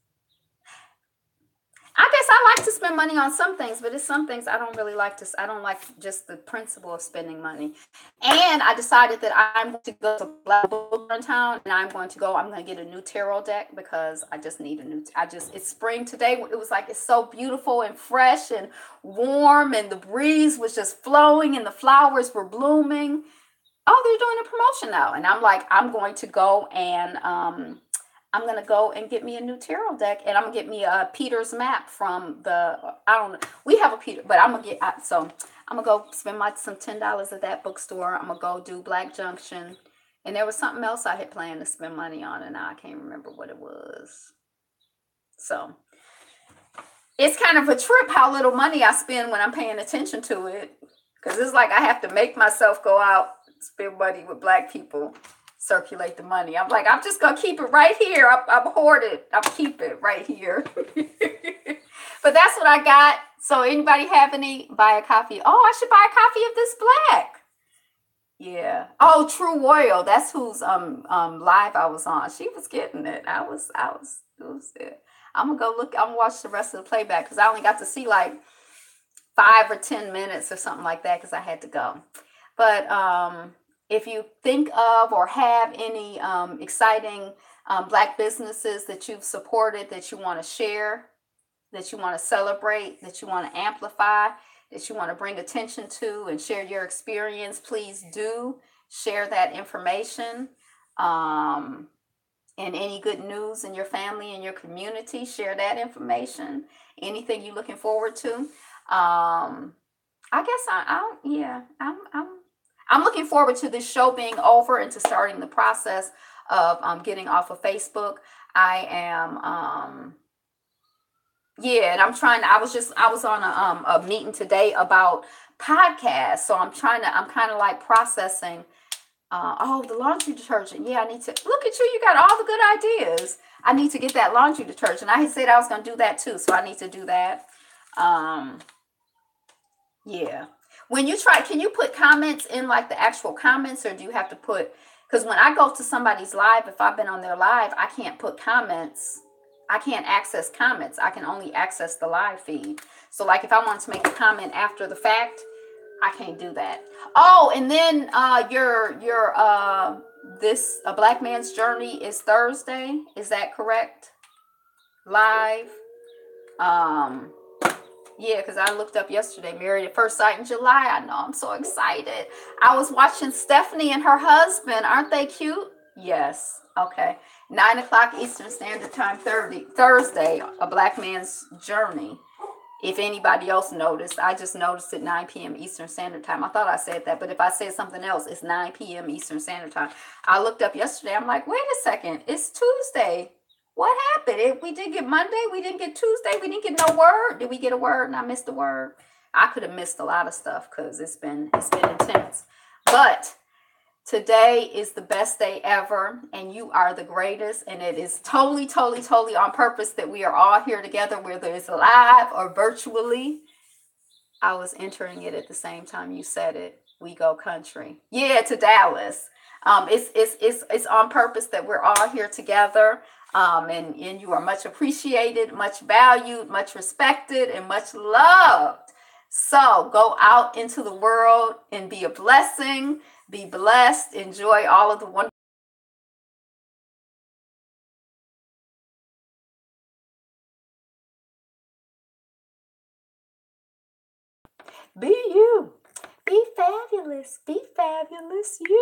I guess I like to spend money on some things, but it's some things I don't really like to. I don't like just the principle of spending money. And I decided that I'm going to go to Black Book in town, and I'm going to get a new tarot deck because I just need a new. It's spring today. It was like it's so beautiful and fresh and warm, and the breeze was just flowing, and the flowers were blooming. Oh, they're doing a promotion now, and I'm like, I'm going to go and I'm gonna go and get me a new tarot deck, and I'm gonna get me a Peter's map from the. I don't know. We have a Peter, but I'm gonna get. So I'm gonna go spend some $10 at that bookstore. I'm gonna go do Black Junction, and there was something else I had planned to spend money on, and now I can't remember what it was. So it's kind of a trip how little money I spend when I'm paying attention to it, because it's like I have to make myself go out, spend money with Black people, circulate the money. I'm like, I'm just gonna keep it right here. I'm hoard it. I'll keep it right here. But that's what I got. So anybody have any? Buy a copy. Oh, I should buy a copy of this Black. Yeah. Oh, True Royal. That's whose live I was on. She was getting it. It was it. I'm gonna go look. I'm gonna watch the rest of the playback because I only got to see like 5 or 10 minutes or something like that because I had to go. But if you think of or have any exciting Black businesses that you've supported that you want to share, that you want to celebrate, that you want to amplify, that you want to bring attention to and share your experience, please do share that information. And any good news in your family and your community, share that information. Anything you're looking forward to. I guess I'm looking forward to this show being over and to starting the process of getting off of Facebook. I am yeah, and I'm trying to, I was on a meeting today about podcasts. So I'm kind of like processing oh, the laundry detergent. Yeah, I need to look at you. You got all the good ideas. I need to get that laundry detergent. I had said I was going to do that too, so I need to do that. Yeah. When you try, can you put comments in like the actual comments, or do you have to put? Because when I go to somebody's live, if I've been on their live, I can't put comments. I can't access comments. I can only access the live feed. So like if I wanted to make a comment after the fact, I can't do that. Oh, and then your this A Black Man's Journey is Thursday. Is that correct? Live. Um yeah, because I looked up yesterday, Married at First Sight in July. I know, I'm so excited. I was watching Stephanie and her husband. Aren't they cute? Yes. Okay. 9 o'clock Eastern Standard Time, Thursday, A Black Man's Journey. If anybody else noticed, I just noticed at 9 p.m. Eastern Standard Time. I thought I said that, but if I said something else, it's 9 p.m. Eastern Standard Time. I looked up yesterday. I'm like, wait a second. It's Tuesday. What happened? We didn't get Monday. We didn't get Tuesday. We didn't get no word. Did we get a word and I missed a word? I could have missed a lot of stuff because it's been intense. But today is the best day ever, and you are the greatest. And it is totally, totally, totally on purpose that we are all here together, whether it's live or virtually. I was entering it at the same time you said it. We go country. Yeah, to Dallas. It's on purpose that we're all here together. And you are much appreciated, much valued, much respected, and much loved. So go out into the world and be a blessing, be blessed, enjoy all of the wonderful. Be you. Be fabulous. Be fabulous. You.